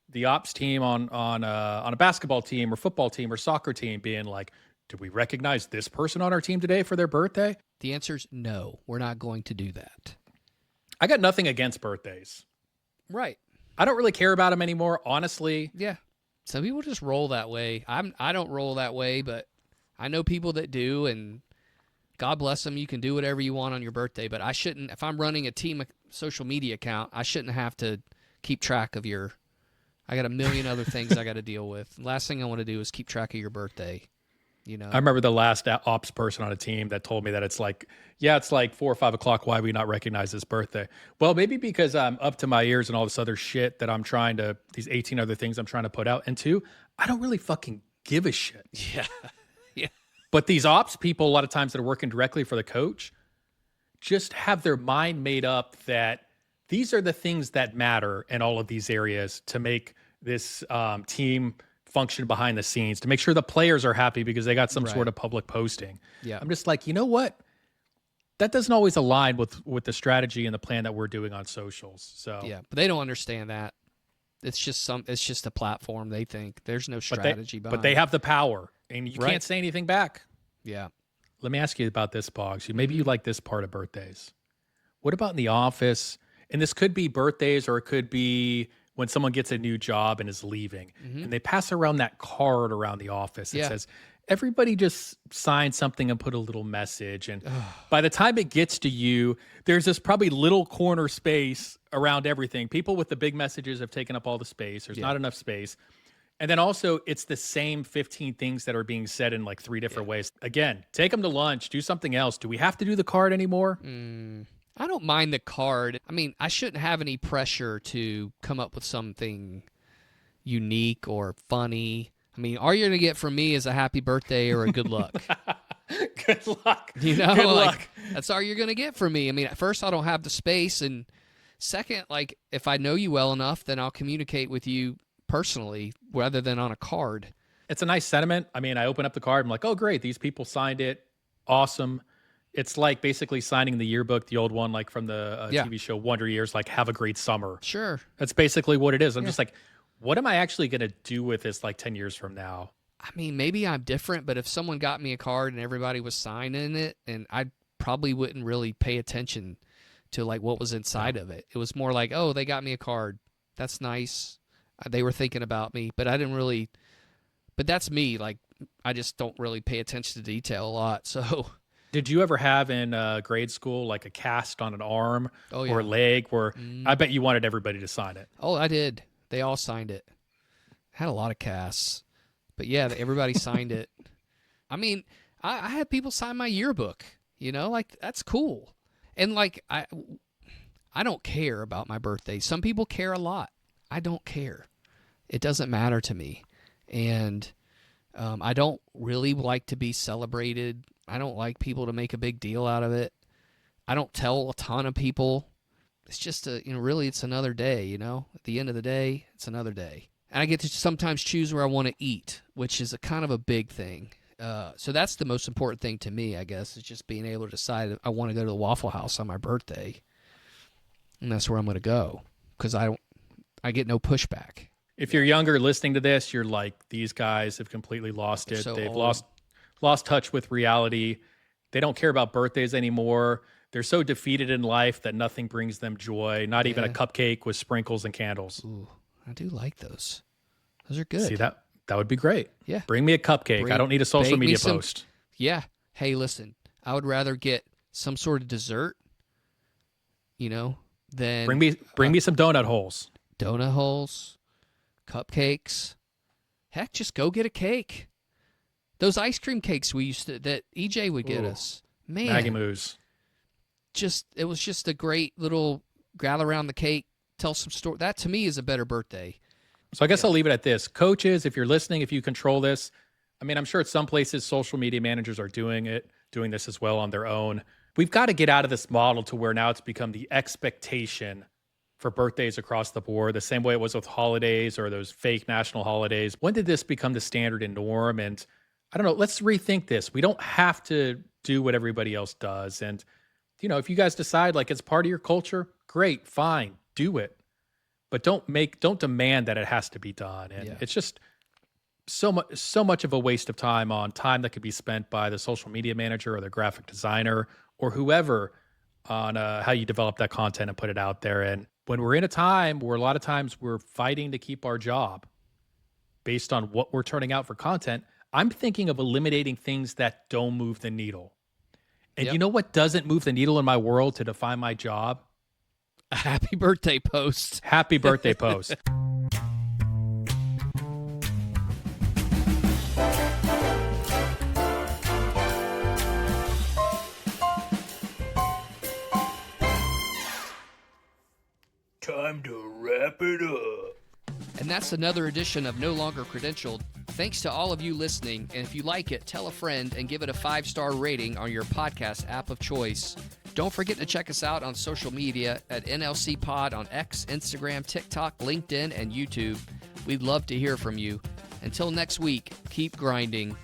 the ops team on a basketball team or football team or soccer team being like, did we recognize this person on our team today for their birthday? The answer is no. We're not going to do that. I got nothing against birthdays. Right. I don't really care about them anymore, honestly. Yeah. Some people just roll that way. I don't roll that way, but I know people that do, and God bless them. You can do whatever you want on your birthday, but I shouldn't. If I'm running a team social media account, I shouldn't have to keep track of your. I got a million other things I got to deal with. Last thing I want to do is keep track of your birthday. You know. I remember the last ops person on a team that told me that it's like 4 or 5 o'clock. Why we not recognize this birthday? Well, maybe because I'm up to my ears and all this other shit that I'm trying to, these 18 other things I'm trying to put out. And two, I don't really fucking give a shit. Yeah. Yeah. But these ops people, a lot of times that are working directly for the coach, just have their mind made up that these are the things that matter in all of these areas to make this team function behind the scenes, to make sure the players are happy because they got some sort of public posting. Yeah. I'm just like, you know what? That doesn't always align with the strategy and the plan that we're doing on socials. So yeah, but they don't understand that. It's just a platform. They think there's no strategy behind. But they have the power, and you can't say anything back. Yeah. Let me ask you about this, Boggs. Maybe you like this part of birthdays. What about in the office? And this could be birthdays, or it could be when someone gets a new job and is leaving, and they pass around that card around the office. It says, everybody just sign something and put a little message. And by the time it gets to you, there's this probably little corner space around everything. People with the big messages have taken up all the space. There's not enough space. And then also it's the same 15 things that are being said in like 3 different ways. Again, take them to lunch, do something else. Do we have to do the card anymore? I don't mind the card. I mean, I shouldn't have any pressure to come up with something unique or funny. I mean, all you're going to get from me is a happy birthday or a good luck. Good luck. You know, good like, luck. That's all you're going to get from me. I mean, at first, I don't have the space. And second, like, if I know you well enough, then I'll communicate with you personally rather than on a card. It's a nice sentiment. I mean, I open up the card. I'm like, oh, great. These people signed it. Awesome. It's like basically signing the yearbook, the old one, like from the TV show Wonder Years, like have a great summer. Sure. That's basically what it is. I'm just like, what am I actually going to do with this like 10 years from now? I mean, maybe I'm different, but if someone got me a card and everybody was signing it, and I probably wouldn't really pay attention to like what was inside of it. It was more like, oh, they got me a card. That's nice. They were thinking about me, but I didn't really, but that's me. Like, I just don't really pay attention to detail a lot. So did you ever have in grade school like a cast on an arm or a leg where I bet you wanted everybody to sign it? Oh, I did. They all signed it. Had a lot of casts. But yeah, everybody signed it. I mean, I had people sign my yearbook, you know, like that's cool. And like, I don't care about my birthday. Some people care a lot. I don't care. It doesn't matter to me. And I don't really like to be celebrated. I don't like people to make a big deal out of it. I don't tell a ton of people. It's just really it's another day, you know? At the end of the day, it's another day. And I get to sometimes choose where I want to eat, which is a kind of a big thing. So that's the most important thing to me, I guess, is just being able to decide I want to go to the Waffle House on my birthday, and that's where I'm going to go because I get no pushback. If you're younger listening to this, you're like, these guys have completely lost it. So They've old. lost touch with reality. They don't care about birthdays anymore. They're so defeated in life that nothing brings them joy, not even a cupcake with sprinkles and candles. Ooh, I do like those. Those are good. See, that would be great. Yeah. Bring me a cupcake. I don't need a social bake me media some- post. Yeah. Hey, listen, I would rather get some sort of dessert, than Bring me some donut holes. donut holes, cupcakes. Heck, just go get a cake. Those ice cream cakes that EJ would get Ooh. us. Man, Maggie Moos. it was just a great little gather around the cake, tell some story. That to me is a better birthday. So I guess I'll leave it at this. Coaches, if you're listening, if you control this, I mean, I'm sure at some places social media managers are doing this as well on their own. We've got to get out of this model to where now it's become the expectation for birthdays across the board, the same way it was with holidays or those fake national holidays. When did this become the standard and norm? And I don't know, let's rethink this. We don't have to do what everybody else does. And, if you guys decide like it's part of your culture, great, fine, do it. But don't demand that it has to be done. And it's just so much of a waste of time that could be spent by the social media manager or the graphic designer or whoever on how you develop that content and put it out there. And when we're in a time where a lot of times we're fighting to keep our job based on what we're turning out for content, I'm thinking of eliminating things that don't move the needle. And you know what doesn't move the needle in my world to define my job? A happy birthday post. Happy birthday post. Time to wrap it up. And that's another edition of No Longer Credentialed. Thanks to all of you listening, and if you like it, tell a friend and give it a 5-star rating on your podcast app of choice. Don't forget to check us out on social media at NLC Pod on X, Instagram, TikTok, LinkedIn, and YouTube. We'd love to hear from you. Until next week, keep grinding.